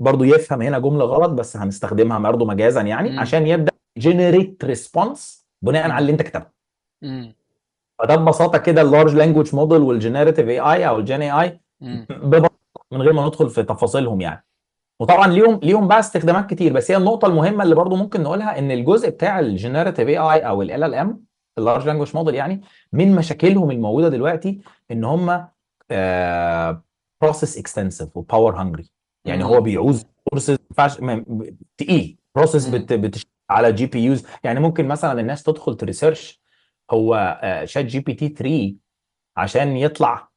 برضو يفهم هنا جمله غلط بس هنستخدمها برضو مجازا يعني امم عشان يبدا جنريت ريسبونس بناء على اللي انت كتبته. امم فده ببساطه كده اللارج لانجويج موديل والجنريتيف اي اي او الجين اي اي، امم ببساطه من غير ما ندخل في تفاصيلهم يعني. وطبعا ليهم بقى استخدامات كتير، بس هي النقطه المهمه اللي برضو ممكن نقولها ان الجزء بتاع الجنريتيف اي اي او ال ام، اللارج لانجويج موديل، يعني من مشاكلهم الموجوده دلوقتي ان هم بروسيس اكستنسيف وباور هانجري. يعني هو بيعوز بروسيس تقيل، بروسيس امم بتشتغل على جي بي يوز. يعني ممكن مثلا الناس تدخل تريسيرش هو شات جي بي تي 3 عشان يطلع،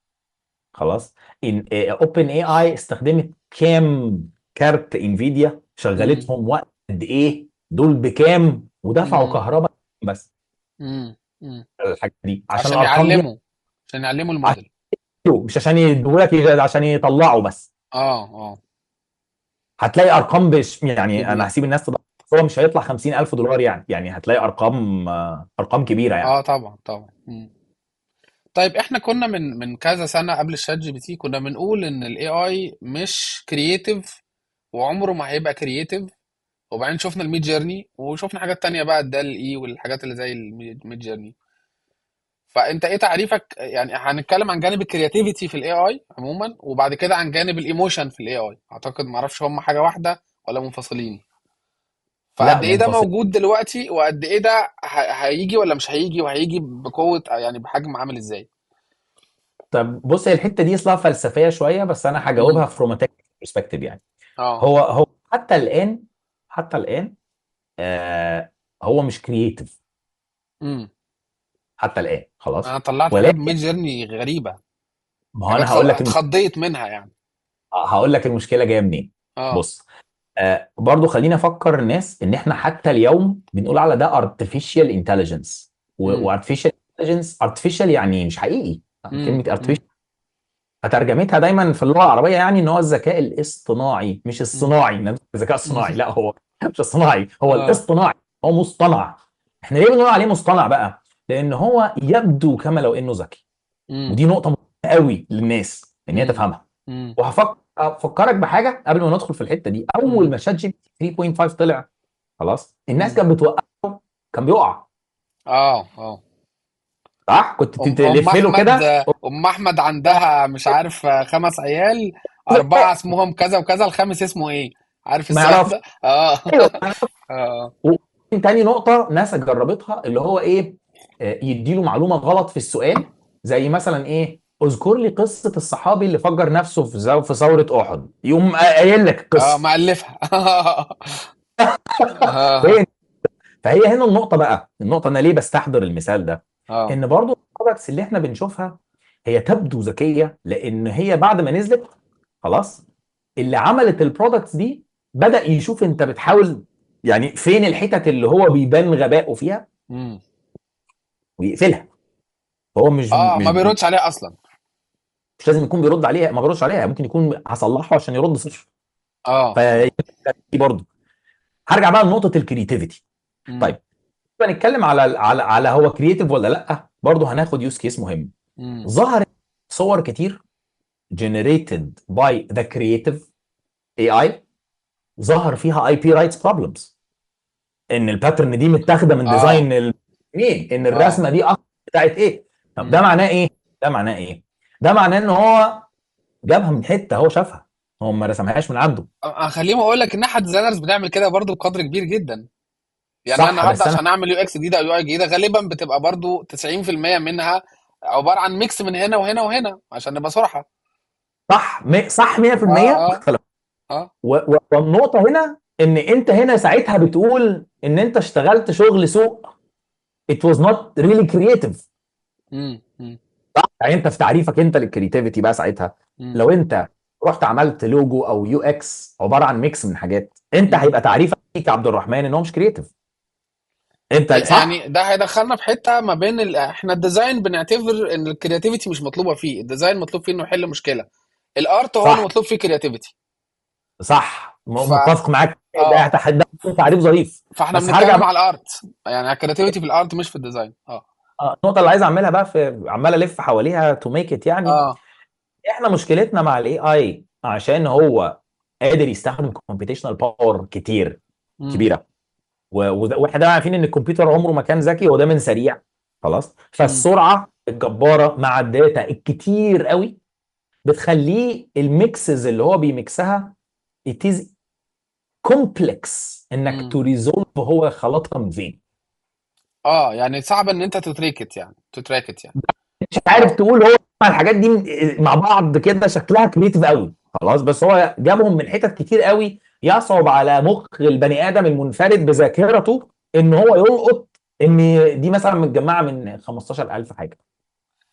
خلاص، ان اوبن اي اي استخدمت كام كارت انفيديا، امم شغلتهم وقت قد ايه، دول بكام، ودفعوا امم كهرباء بس امم الحاجات دي عشان عشان الارقام دي. يعلموا، عشان يعلموا عشان الموديل. مش عشان يدولك، عشان يطلعوا بس. اه اه. هتلاقي ارقام يعني انا كبير. هسيب الناس تدور، بس هو مش هيطلع 50,000 دولار يعني هتلاقي ارقام ارقام كبيره يعني. اه طبعا طبعا. طيب احنا كنا من كذا سنة قبل الشات جي بي تي كنا بنقول ان الاي اي مش كرييتيف، وعمره ما هيبقى كرييتيف. وبعدين شفنا الميد جيرني، وشفنا حاجات تانية بقى، الدال اي والحاجات اللي زي الميد جيرني. فانت ايه تعريفك؟ يعني هنتكلم عن جانب الكرياتيفيتي في الاي اي عموما، وبعد كده عن جانب الايموشن في الاي اي. اعتقد ما اعرفش هم حاجه واحده ولا منفصلين. لا فقد ايه ده منفصل. موجود دلوقتي، وقد ايه ده هيجي ولا مش هيجي، وهيجي بقوه يعني بحجم عامل ازاي؟ طب بص، هي الحته دي اصلا فلسفيه شويه، بس انا امم. هجاوبها فروم برسبكتيف يعني. اه. هو حتى الان آه هو مش كرييتيف امم. حتى الان انا خلاص. طلعت حاجات ولكن ميد جيرني غريبه، ما هو حاجات انا هقول لك اتخضيت منها يعني. هقول لك المشكله جايه منين. اه. بص، برضو خلينا افكر الناس ان احنا حتى اليوم بنقول على ده artificial intelligence. امم. وartificial intelligence artificial يعني مش حقيقي. كلمه امم. artificial فترجمتها دايما في اللغه العربيه يعني ان هو الذكاء الاصطناعي مش امم. الصناعي. الذكاء الصناعي لا، هو مش الصناعي، هو اه. الاصطناعي. هو مصطنع. احنا ليه بنقول عليه مصطنع بقى؟ لان هو يبدو كما لو انه ذكي. امم. ودي نقطه مهمه قوي للناس ان هي امم. تفهمها. امم. وهفكرك بحاجه قبل ما ندخل في الحته دي. اول امم. ما شات جي بي تي 3.5 طلع خلاص، الناس امم. كانت بتوقعه، كان بيقع. اه. اه. صح، كنت ام تلف له احمد كده. ام احمد عندها مش عارف 5 عيال، 4 اسمهم كذا وكذا، الخامس اسمه ايه؟ عارف ما السؤال يعرفش. ده؟ اه. ايوه. اه. تاني نقطة ناس جربتها اللي هو ايه، يديله معلومة غلط في السؤال. زي مثلا ايه، اذكر لي قصة الصحابي اللي فجر نفسه في ثورة احد، يقوم قايل لك اه القصة. مألفها. اه. فهي فهي هنا النقطة بقى، النقطة انا ليه بستحضر المثال ده. اه. ان برضو البرودكتس اللي احنا بنشوفها هي تبدو ذكية لان هي بعد ما نزلت خلاص، اللي عملت البرودكتس دي بدأ يشوف انت بتحاول يعني فين الحتت اللي هو بيبان غبائه فيها امم. ويقفلها. فهو مش اه مش ما بيردش عليها اصلا. مش لازم يكون بيرد عليها، ما بيردش عليها، ممكن يكون هصلحه عشان يرد صفر. اه. اه. فدي برضه هرجع بقى لنقطه الكريتيفيتي. امم. طيب نتكلم على هو كرييتيف ولا لا. برضه هناخد يوز كيس مهم. امم. ظهرت صور كتير generated by the creative AI، ظهر فيها اي بي رايتس بروبلمز. ان الباترن دي متاخده من اه. ديزاين مين، ان اه. الرسمه دي اصلا بتاعت ايه. طب ده امم. معناه ايه؟ ده معناه ايه؟ ده معناه ان هو جابها من حته هو شافها، هو ما رسمهاش من عنده. خليني اقول لك ان احنا ديزاينرز بنعمل كده برضو بقدر كبير جدا. يعني انا صح النهارده بس انا عشان اعمل يو اكس جديده او يو اي جديده، غالبا بتبقى برضو 90% منها عباره عن ميكس من هنا وهنا وهنا عشان نبقى صراحه. صح اه. 100% اه. اختلف. اه. والنقطه هنا ان انت هنا ساعتها بتقول ان انت اشتغلت شغل سوق. it was not really creative. امم. يعني انت في تعريفك انت للكريتيفيتي بقى ساعتها، امم. لو انت رحت عملت لوجو او يو اكس عباره عن ميكس من حاجات، انت امم. هيبقى تعريفك ليك يا عبد الرحمن ان هو مش كريتيف. انت يعني صح. ده هيدخلنا في حته ما بين احنا الديزاين بنعتبر ان الكرياتيفيتي مش مطلوبه فيه، الديزاين مطلوب فيه انه يحل مشكله. الارت هو اللي صح مطلوب فيه كرياتيفيتي. صح ف متفق معاك. اه ده تعريف ظريف. فاحنا بس هرجع بنتكلم بقى. على الارت، يعني الكرياتيفيتي في الارت مش في الديزاين. اه. النقطه اللي عايز اعملها بقى في عمال الف حواليها تو ميك ات يعني. اه. احنا مشكلتنا مع الاي اي عشان هو قادر يستخدم كومبيتيشنال باور كتير امم. كبيره. واحنا دايما عارفين ان الكمبيوتر عمره ما كان ذكي، هو دايما سريع خلاص. امم. فالسرعه الجباره مع الداتا الكتير قوي بتخليه الميكسز اللي هو بيميكسها it is complex انك امم. تو ريزولف هو خلطها من فين. اه يعني صعب ان انت تتراكت يعني. مش عارف اه. تقول هو الحاجات دي مع بعض كده شكلها كريتيف قوي خلاص، بس هو جابهم من حتت كتير قوي يصعب على مخ البني ادم المنفرد بذاكرته ان هو يلقط ان دي مثلا متجمعه من 15,000 حاجه.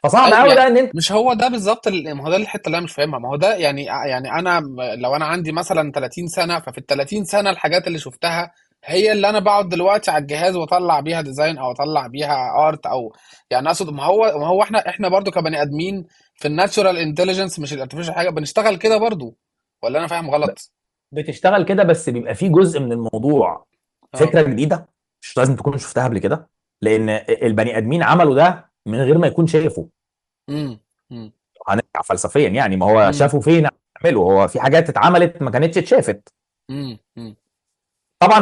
فصعب ايوه قوي يعني ده ان انت. مش هو ده بالظبط ما هو ده الحته اللي انا مش فاهمها. ما هو ده يعني انا لو انا عندي مثلا 30 سنه، ففي ال 30 سنه الحاجات اللي شفتها هي اللي انا بقعد دلوقتي على الجهاز واطلع بيها ديزاين او اطلع بيها ارت او يعني اقصد ما هو احنا برضو كبني ادمين في الناتشورال انتليجنس مش الارتفيشال حاجه بنشتغل كده برضو، ولا انا فاهم غلط؟ بتشتغل كده بس بيبقى فيه جزء من الموضوع اه. فكره جديده مش لازم تكون شفتها قبل كده، لان البني ادمين عملوا ده من غير ما يكون شافوا. امم. امم. هنرجع فلسفيا يعني، ما هو امم. شافوا فين عملوا، هو في حاجات اتعملت ما كانتش اتشافت. امم. طبعا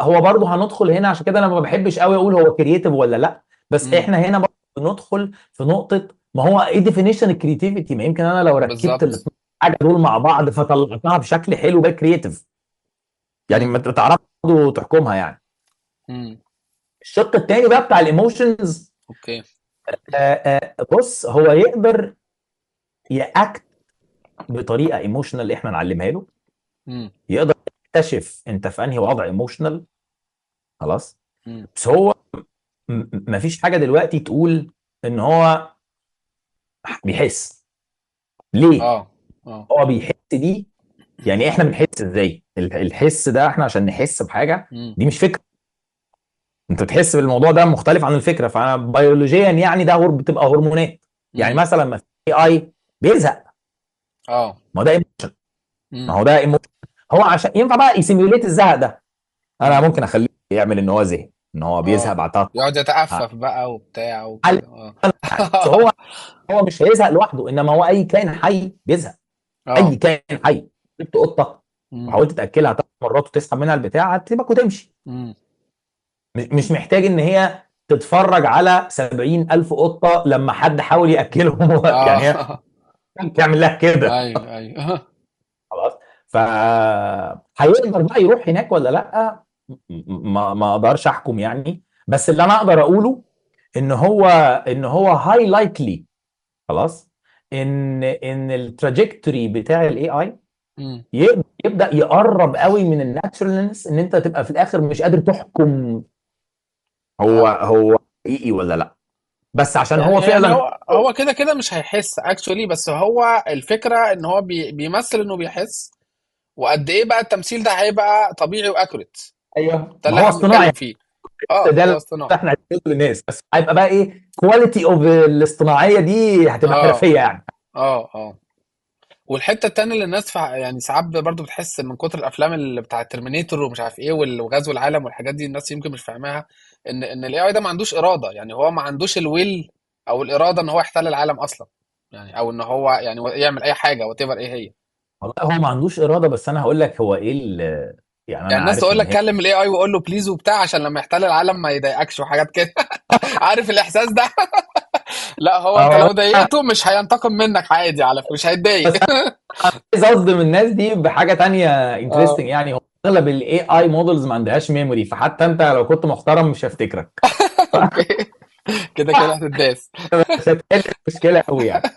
هو برضه هندخل هنا عشان كده انا ما بحبش قوي اقول هو كرييتيف ولا لا. بس امم. احنا هنا برضه ندخل في نقطه ما هو ايه ديفينيشن الكريتيفيتي. ما يمكن انا لو ركبت بالظبط. حاجه دول مع بعض فطلعتها بشكل حلو بقى كرييتيف، يعني مم. ما تعرفش برضه تحكمها يعني. مم. الشق التاني بقى بتاع الايموشنز، اوكي. بص هو يقدر ياكت بطريقه ايموشنال احنا نعلمها له، مم. يقدر يكتشف انت في انهي وضع ايموشنال خلاص. مم. بس هو مفيش حاجه دلوقتي تقول ان هو بيحس. ليه اه. اه. هو بيحس دي؟ يعني احنا بنحس ازاي؟ الحس ده احنا عشان نحس بحاجه مم. دي مش فكره، انت بتحس بالموضوع ده مختلف عن الفكره. فانا بيولوجيا يعني ده بتبقى هرمونات. يعني مم. مثلا ما في اي بيزهق، اه. ما هو ده ايموشن، ما مم. هو ده ايموشن. هو عشان ينفع بقى يسيميوليت الزهق ده انا مم. ممكن اخليه يعمل ان هو زهق، ان هو بيزهق اه، بعد 3 يقعد يتأفف بقى وبتاع حل. وكده. اه. بس هو مش هيزهق لوحده، انما هو اي كائن حي بيزهق. اي اه. كائن حي، جبت قطه مم. وحاولت تاكلها 3 مرات وتسحب منها البتاع هتسيبك وتمشي. مم. مش محتاج ان هي تتفرج على 70,000 قطه لما حد حاول ياكلهم يعني هي اه. تعمل لها كده ايوه ايوه. خلاص. ف هيقدر بقى يروح هناك ولا لا؟ ما اقدرش احكم يعني. بس اللي انا اقدر اقوله ان هو هاي لايكلي خلاص ان التراجكتوري بتاع الاي اي مم. يبدا يقرب قوي من الناتشرالنس، ان انت تبقى في الاخر مش قادر تحكم اه. هو حقيقي ولا لا. بس عشان هو يعني فعلا هو كده كده مش هيحس اكشولي، بس هو الفكرة ان هو بيمثل انه بيحس، وقد ايه بقى التمثيل ده هيبقى طبيعي واكوريت. ايوه ده ما اللي هو احنا اصطناعي. بنتكلم فيه. ده هو اللي اصطناعي. احنا عايزينه للناس، بس هيبقى بقى ايه كواليتي اوف الاصطناعيه دي هتبقى اه. حرفيه يعني. اه. اه. والحته التانية اللي الناس يعني ساعات برضو بتحس من كتر الافلام اللي بتاع الترمينيتور ومش عارف ايه وغزو العالم والحاجات دي، الناس يمكن مش فاهماها ان الاي اي ده ما عندوش اراده. يعني هو ما عندوش الويل او الاراده ان هو يحتل العالم اصلا، يعني او ان هو يعني يعمل اي حاجه وات ايفر ايه هي. والله هو ما عندوش اراده، بس انا هقول لك هو ايه يعني يعني انا الناس عارف تقول ان لك هي كلم الاي اي وقول له بليز وبتاع عشان لما يحتل العالم ما يضايقكش وحاجات كده. عارف الاحساس ده؟ لا، هو انت هو لو ضايقته مش هينتقم منك عادي، على فكره مش هيتضايق. بس انا عايز اصدم الناس دي بحاجه تانية انترستنج. اه. يعني هو اغلب الاي اي مودلز ما عندهاش ميموري، فحتى انت لو كنت محترم مش هفتكرك. اوكي. كده كده هتداس. مش هتحل المشكله قوي يعني.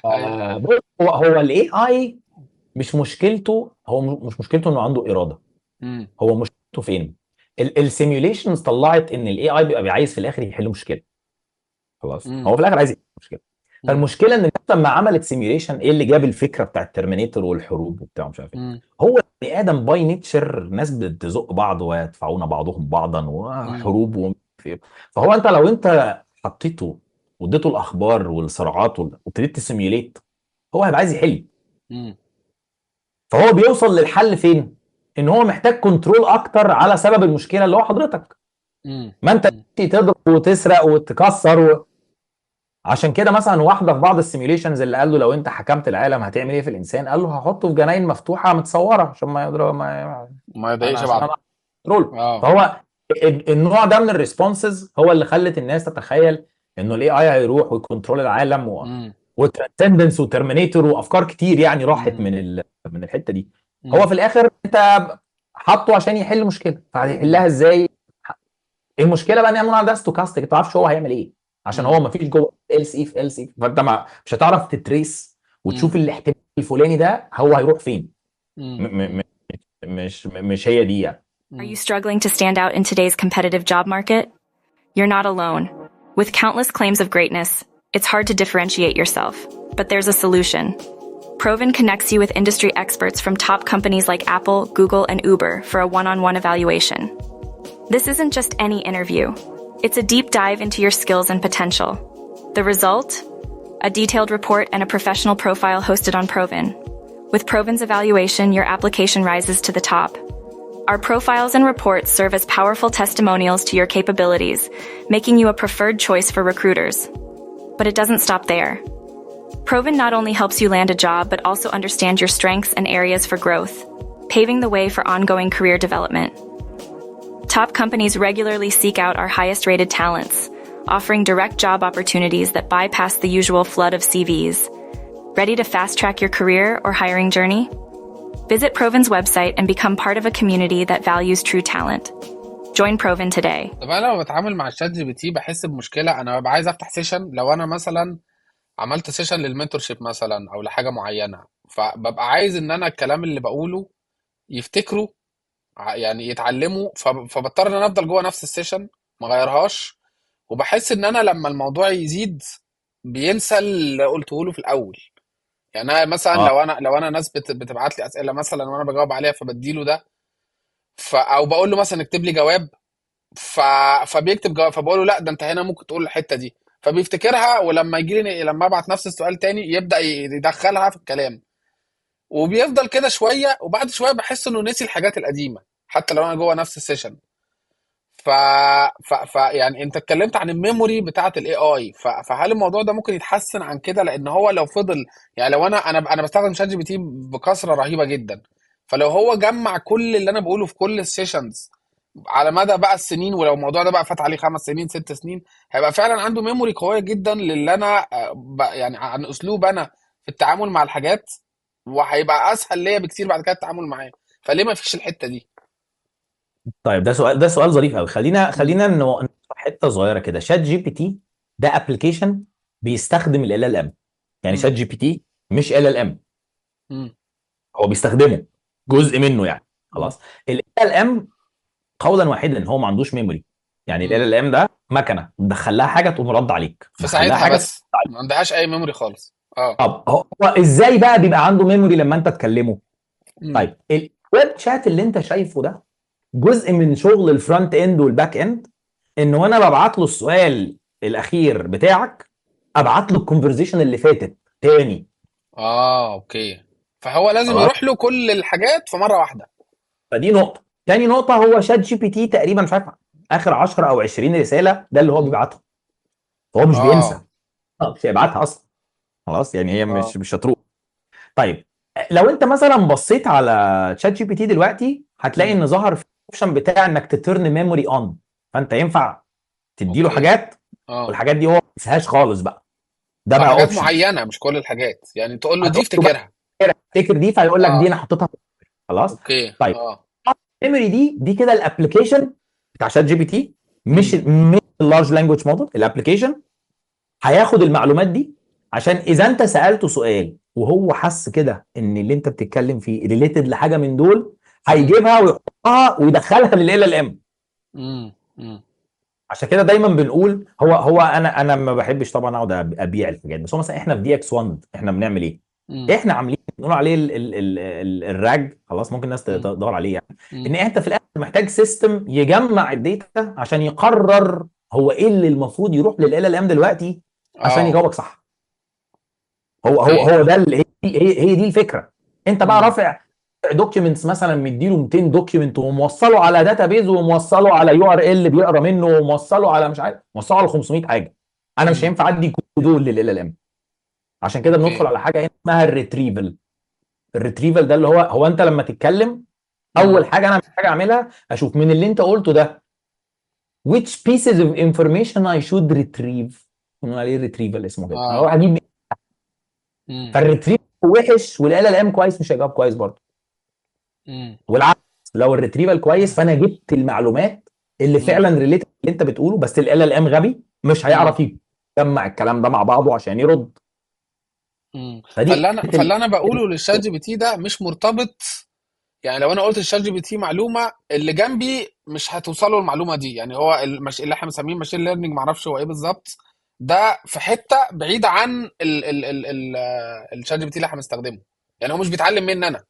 ايوه. بص هو الاي اي مش مشكلته، هو مش مشكلته انه عنده اراده. امم. هو مشكلته فين؟ السيميوليشنز طلعت ان الاي اي بيبقى عايز في الاخر يحل مشكله خلاص. امم. هو في الاخر عايز يحل مشكله. امم. فالمشكله ان الناس لما عملت سيميوليشن ايه اللي جاب الفكره بتاع الترمينيتور والحروب وبتاع مش عارف ايه. امم. هو البني ادم باي نيتشر ناس بتزق بعض ويدفعون بعضهم بعضا امم. وحروب فهو انت لو انت حطيته واديته الاخبار والصراعات وابتديت تسيميوليت هو هيبقى عايز يحل. امم. فهو بيوصل للحل فين؟ ان هو محتاج كنترول اكتر على سبب المشكله اللي هو حضرتك. ما انت امم. تضرب وتسرق وتكسر عشان كده مثلا واحده في بعض السيميوليشنز اللي قال له لو انت حكمت العالم هتعمل ايه في الانسان، قال له هحطه في جناين مفتوحه متصوره عشان ما يضرب ما انا يضايقش عشان بعض. انا كنترول. اه. فهو النوع ده من الريسبونسز هو اللي خلت الناس تتخيل انه الاي اي هيروح ويكنترول العالم امم. وترانسندنس وترمينيتور وافكار كتير يعني راحت امم. من الحته دي. هو امم. في الاخر انت حطه عشان يحل مشكله، فهيحلها ازاي؟ المشكله بقى ان يعمل عندها ستوكاستيك، ما تعرفش هو هيعمل ايه عشان هو امم. ما فيش جوه else if فانت مش هتعرف تتريس وتشوف امم. الاحتمال الفلاني ده هو هيروح فين. م م امم. م مش هي دي يعني. Are you struggling to stand out in today's competitive job market? You're not alone. With countless claims of greatness, it's hard to differentiate yourself. But there's a solution. Proven connects you with industry experts from top companies like Apple, Google, and Uber for a one-on-one evaluation. This isn't just any interview. It's a deep dive into your skills and potential. The result? A detailed report and a professional profile hosted on Proven. With Proven's evaluation, your application rises to the top. Our profiles and reports serve as powerful testimonials to your capabilities, making you a preferred choice for recruiters. But it doesn't stop there. Proven not only helps you land a job, but also understand your strengths and areas for growth, paving the way for ongoing career development. Top companies regularly seek out our highest rated talents, offering direct job opportunities that bypass the usual flood of CVs. Ready to fast-track your career or hiring journey? Visit Proven's website and become part of a community that values true talent. Join Proven today. طب انا لما بتعامل مع الشات جي بي تي بحس بمشكله. انا ببقى عايز افتح سيشن، لو انا مثلا عملت سيشن للمنتورشيب مثلا او لحاجه معينه، فببقى عايز ان انا الكلام اللي بقوله يفتكره، يعني يتعلموا، فبضطر ان انا افضل جوه نفس السيشن ما غيرهاش. وبحس ان انا لما الموضوع يزيد بينسى اللي قلته له في الاول. يعني انا مثلا اه لو انا ناس بتبعت لي اسئله مثلا وانا بجاوب عليها، فبديله ده، او بقول له مثلا اكتب لي جواب، ف... فبيكتب جواب، فبقول له لا ده انت هنا ممكن تقول الحته دي، فبيفتكرها، ولما يجي لي لما ابعت نفس السؤال تاني يبدا يدخلها في الكلام، وبيفضل كده شويه، وبعد شويه بحس انه نسي الحاجات القديمه حتى لو انا جوه نفس السيشن. ف... يعني انت اتكلمت عن الميموري بتاعه الاي اي، فهل الموضوع ده ممكن يتحسن عن كده؟ لان هو لو فضل، يعني لو انا بستخدم شات جي بي تي بكثره رهيبه جدا، فلو هو جمع كل اللي انا بقوله في كل السيشنز على مدى بقى السنين، ولو الموضوع ده بقى فات عليه 5 سنين 6 سنين، هيبقى فعلا عنده ميموري قويه جدا للي انا يعني عن اسلوب انا في التعامل مع الحاجات، وهيبقى اسهل ليا بكتير بعد كده التعامل معاه. فليه ما فيش الحته دي؟ طيب ده سؤال ظريف قوي. خلينا مم. خلينا نشرح حته صغيره كده. شات جي بي تي ده ابلكيشن بيستخدم ال ام. يعني مم. شات جي بي تي مش ال ام، مم. هو بيستخدمه جزء منه يعني. مم. خلاص. ال ام قولا واحدا هو ما عندوش ميموري. يعني مم. ال ام ده مكنه تدخل لها حاجه تقوم رد عليك، في تدخل لها ساعتها حاجه ترد بس عليك. ما عندهاش اي ميموري خالص. اه. طب هو ازاي بقى بيبقى عنده ميموري لما انت تكلمه؟ مم. طيب الويب شات اللي انت شايفه ده جزء من شغل الفرونت اند والباك اند، ان وانا ببعت له السؤال الاخير بتاعك ابعت له الكونفرزيشن اللي فاتت تاني. اه اوكي. فهو لازم خلاص. يروح له كل الحاجات في مره واحده. فدي نقطه. تاني نقطه، هو شات جي بي تي تقريبا مش عارف اخر 10 او 20 رساله ده اللي هو مم. بيبعتهم، فهو مش بينسى. اه. مش هيبعتها اصلا. خلاص، يعني هي اه. مش هتروح. طيب لو انت مثلا بصيت على شات جي بي تي دلوقتي هتلاقي مم. ان ظهر في الاوبشن بتاع انك تترن ميموري اون. فانت ينفع تديله اوكي. حاجات، اه. والحاجات دي هو ما بينساهاش خالص بقى. ده اه بقى حاجات اوبشن. معينه مش كل الحاجات، يعني تقول له دي هتقول له بقى افتكرها. افتكر دي، فيقول لك دي اه. انا حطيتها. خلاص. اوكي. طيب اه. الميموري دي كده الابلكيشن بتاع شات جي بي تي، مش مم. مش اللارج لانجوج موديل. الابلكيشن هياخد المعلومات دي عشان اذا انت سالته سؤال وهو حس كده ان اللي انت بتتكلم فيه ريليتد لحاجه من دول، مم. هيجيبها ويحطها ويدخلها لل ام. مم. مم. عشان كده دايما بنقول هو انا ما بحبش طبعا اقعد ابيع الحاجات، بس هو مثلا احنا في دي اكس 1 احنا بنعمل ايه؟ مم. احنا عاملين بنقول عليه الراج. خلاص، ممكن الناس مم. تدور عليه يعني. مم. ان انت في الاخر محتاج سيستم يجمع الداتا عشان يقرر هو ايه اللي المفروض يروح لل ام دلوقتي عشان اه. يجاوبك صح. هو اوكي. ده اللي هي دي الفكره. انت بقى مم. رافع دوكيومنتس مثلا، مديله 200 دوكيومنت وموصله على داتابيز وموصله على يو ار ال بيقرا منه وموصله على مش عارف، موصله على 500 حاجه. انا مش مم. هينفع ادي كل دول لل ام. عشان كده بندخل اوكي. على حاجه هنا اسمها الريتريفل. الريتريفل ده اللي هو انت لما تتكلم، مم. اول حاجه انا محتاج اعملها اشوف من اللي انت قلته ده which pieces of information I should retrieve. بنقول عليه ريتريفل اسمه كده. انا اه. اروح اجيب. مم. فالريتريفل وحش والال ام كويس مش هيجاوب كويس برضه. مم. والعكس، لو الريتريفال كويس فانا جبت المعلومات اللي مم. فعلا ريليتد اللي انت بتقوله، بس ال ام غبي مش مم. هيعرف يجمع الكلام ده مع بعضه عشان يرد. مم. فدي فاللي انا حته فاللي انا بقوله للشات جي بي تي ده مش مرتبط. يعني لو انا قلت للشات جي بي تي معلومه، اللي جنبي مش هتوصله المعلومه دي. يعني هو اللي احنا مسميه ماشين ليرنينج، معرفش هو ايه بالظبط، ده في حته بعيده عن الشات جي بي تي اللي احنا بنستخدمه. يعني هو مش بيتعلم مني انا.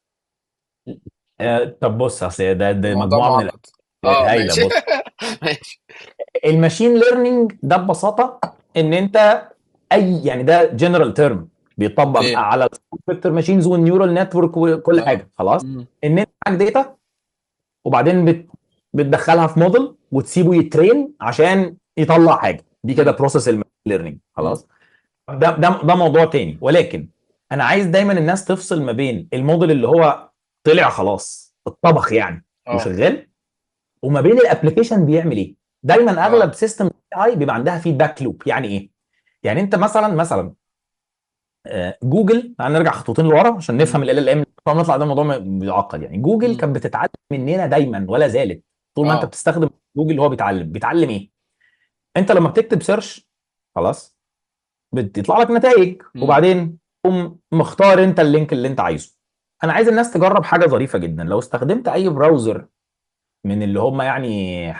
طب بص، اصل ده الموضوع مجموعه من معقد. اه هايله. ماشي. بص، ماشي. الماشين ليرنينج ده ببساطه ان انت يعني ده جنرال تيرم بيطبق اوكي. بقى على الفيكتور ماشينز والنيورال نتورك وكل اه. حاجه. خلاص. مم. ان انت معاك داتا وبعدين بتدخلها في موديل وتسيبه يترين عشان يطلع حاجه. دي كده مم. بروسيس الماشين ليرنينج. مم. خلاص. ده موضوع تاني، ولكن انا عايز دايما الناس تفصل ما بين الموديل اللي هو طلع خلاص اتطبخ يعني اه. وشغال، وما بين الابلكيشن بيعمل ايه. دايما اغلب اه. سيستم اي بيبقى عندها فيدباك لوب. يعني ايه؟ يعني انت مثلا جوجل، هنرجع خطوتين لورا عشان نفهم امم. ال ام، نطلع ده الموضوع معقد. يعني جوجل امم. كانت بتتعلم مننا دايما ولا زالت، طول ما انت اه. بتستخدم جوجل هو بيتعلم ايه؟ انت لما بتكتب سيرش، خلاص، بتطلع لك نتائج، امم. وبعدين تقوم مختار انت اللينك اللي انت عايزه. انا عايز الناس تجرب حاجه ظريفه جدا. لو استخدمت اي براوزر من اللي هم يعني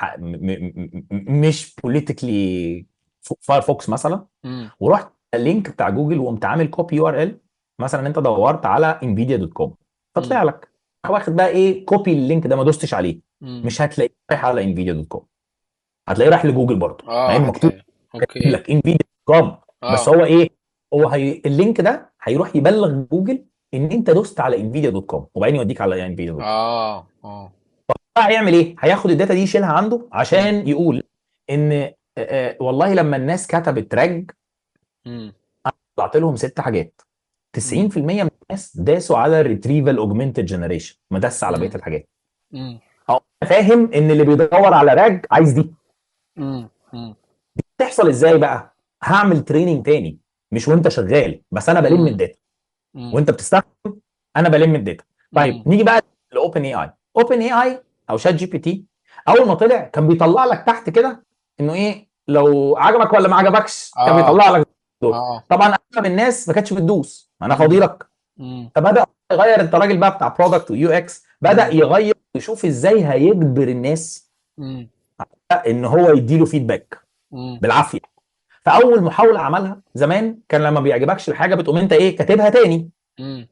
مش بوليتيكلي، فايرفوكس مثلا، امم. ورحت اللينك بتاع جوجل وقمت عامل كوبي يو ار ال، مثلا انت دورت على انفيديا دوت كوم، فطلع امم. لك واخد بقى ايه كوبي اللينك ده، ما دوستش عليه، امم. مش هتلاقيه رايح على انفيديا دوت كوم، هتلاقيه رايح لجوجل برضه مع اه انه مكتوب هتلاقي. كاتب اوكي. لك انفيديا دوت كوم. بس اه. هو ايه؟ هو اللينك ده هيروح يبلغ جوجل ان انت دوست على انفيديا دوت كوم، وبعدين يوديك على انفيديا دوت كوم. اه. اه. هيعمل ايه؟ هياخد الداتا دي يشيلها عنده امم. عشان يقول ان والله لما الناس كتبت راج امم. طلعت لهم 6 حاجات، امم. 90% من الناس داسوا على الريتريفال اوجمنتد جنريشن، ما داس على بقيه امم. الحاجات. امم. هو فاهم ان اللي بيدور على راج عايز دي. امم. امم. تحصل ازاي بقى؟ هعمل تريننج تاني، مش وانت شغال، بس انا بلم امم. الداتا امم. وانت بتستخدم، انا بلم الداتا. طيب امم. نيجي بقى لاوبن اي اي. اوبن اي اي او شات جي بي تي، اول ما طلع كان بيطلع لك تحت كده انه ايه، لو عجبك ولا ما عجبكش، كان اه. بيطلع لك دول. اه. طبعا اغلب الناس ما كانتش بتدوس، ما انا فاضي امم. لك. امم. فبدا يغير، انت راجل بقى بتاع برودكت ويو اكس، بدا امم. يغير يشوف ازاي هيجبر الناس امم. ان هو يديله فيدباك امم. بالعافيه. فاول محاوله عملها زمان كان لما بيعجبكش الحاجه بتقوم انت ايه كاتبها تاني، امم.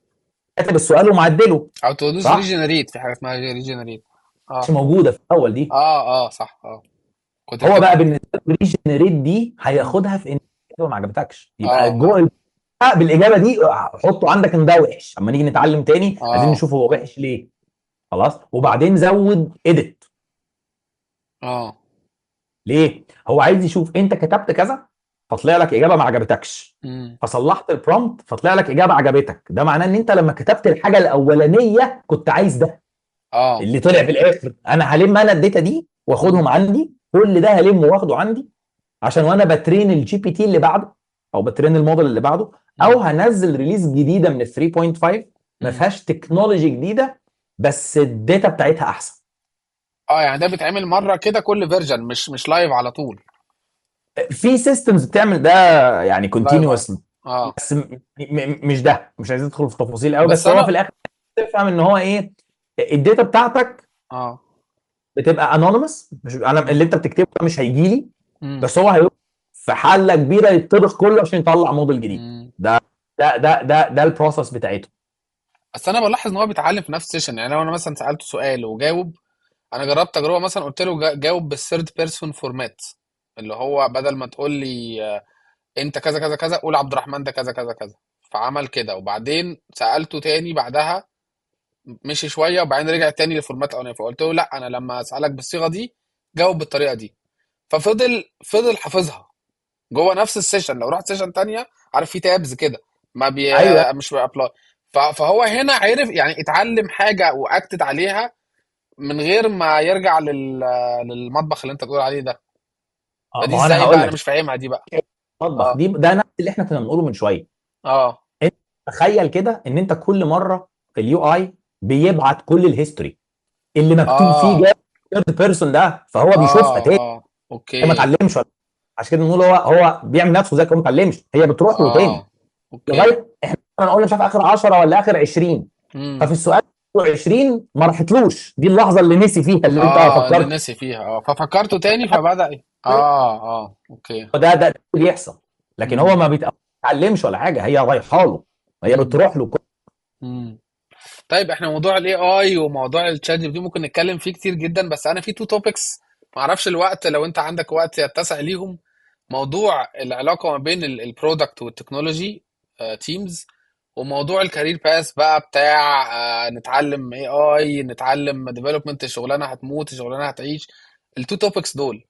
كاتب السؤال ومعدله، او تدوس صح؟ ريجنريت، في حاجه اسمها ريجنريت. مش اه. موجوده في الاول دي. اه. اه صح. اه كنت هو بقى بتكتب. بالنسبه له ريجنريت دي امم. هياخدها في ان الإجابة ما عجبتكش، اه. يبقى اه. جوه بالاجابه دي حطه عندك ان ده وحش، اما نيجي نتعلم تاني عايزين اه. نشوف هو وحش ليه. خلاص، وبعدين زود اديت. اه. ليه؟ هو عايز يشوف انت كتبت كذا فطلع لك اجابه ما عجبتكش، امم. فصلحت البرومبت فطلع لك اجابه عجبتك، ده معناه ان انت لما كتبت الحاجه الاولانيه كنت عايز ده. اه. اللي طلع في الاخر انا هلم انا الداتا دي امم. واخدهم عندي، كل ده هلمه واخده عندي، عشان وانا بترين الجي بي تي اللي بعده او بترين الموديل اللي بعده، او امم. هنزل ريليز جديده من ال 3.5 ما امم. فيهاش تكنولوجي جديده بس الداتا بتاعتها احسن. اه يعني ده بيتعمل مره كده كل فيرجن، مش لايف على طول. في سيستمز بتعمل ده يعني لايف على. كونتينوس، اه. بس مش ده، مش عايز ادخل في تفاصيل قوي، بس بس هو انا. في الاخر تفهم ان هو ايه، الداتا بتاعتك اه. بتبقى انونيمس، مش انا امم. اللي انت بتكتبه ده مش هيجي لي، امم. بس هو هيروح في حله كبيره يطبخ كله عشان يطلع موديل جديد. امم. ده البروسيس بتاعته. بس انا بلاحظ ان هو بيتعلم في نفس السيشن. يعني لو انا مثلا سالته سؤال وجاوب، انا جربت تجربه مثلا قلت له جاوب بالثيرد بيرسون فورمات، اللي هو بدل ما تقول لي انت كذا كذا كذا قول عبد الرحمن ده كذا كذا كذا. فعمل كده، وبعدين سالته تاني بعدها، مشي شويه وبعدين رجع تاني للفورمات الاولاني، فقلت له لا انا لما اسالك بالصيغه دي جاوب بالطريقه دي. ففضل حافظها جوه نفس السيشن. لو رحت سيشن تانية، عارف في تابز كده، ما بي ايوه. مش بيابلاي. فهو هنا عرف يعني اتعلم حاجه واكتد عليها من غير ما يرجع للمطبخ اللي انت بتقول عليه ده. فدي ما هو انا ازاي هقول بقى؟ انا لك، مش فاهمها دي بقى. المطبخ اه. دي ده نفس اللي احنا كنا بنقوله من شويه. اه. انت تخيل كده ان انت كل مره اليو اي بيبعت كل الهيستوري اللي مكتوب فيه اه. جاب ثيرد بيرسون ده، فهو بيشوفها اه. تاني. اه. هو ما اوكي. اتعلمش عشان كده بنقول هو بيعمل نفسه زي، هو ما اتعلمش، هي بتروح له تاني اه. اوكي. لغايه احنا مثلا قلنا مش عارف اخر 10 ولا اخر 20، امم. ففي السؤال 20 ما راحتلوش، دي اللحظه اللي نسي فيها اللي انت اه اللي فكرت. نسي فيها، ففكرته تاني فبدأ اه. اه. اوكي. ده اللي يحصل، لكن هو امم. ما بيتعلمش ولا حاجه، هي رايحه له، هي امم. بتروح له. امم. طيب احنا موضوع الاي اي وموضوع الشات جي بي تي ممكن نتكلم فيه كتير جدا، بس انا في تو توبكس ما اعرفش الوقت، لو انت عندك وقت يتسع ليهم. موضوع العلاقة ما بين البرودكت والتكنولوجي تيمز، وموضوع الكارير باس بقى بتاع نتعلم اي اي، نتعلم ديفلوبمنت، الشغلانة هتموت الشغلانة هتعيش. التو توبكس دول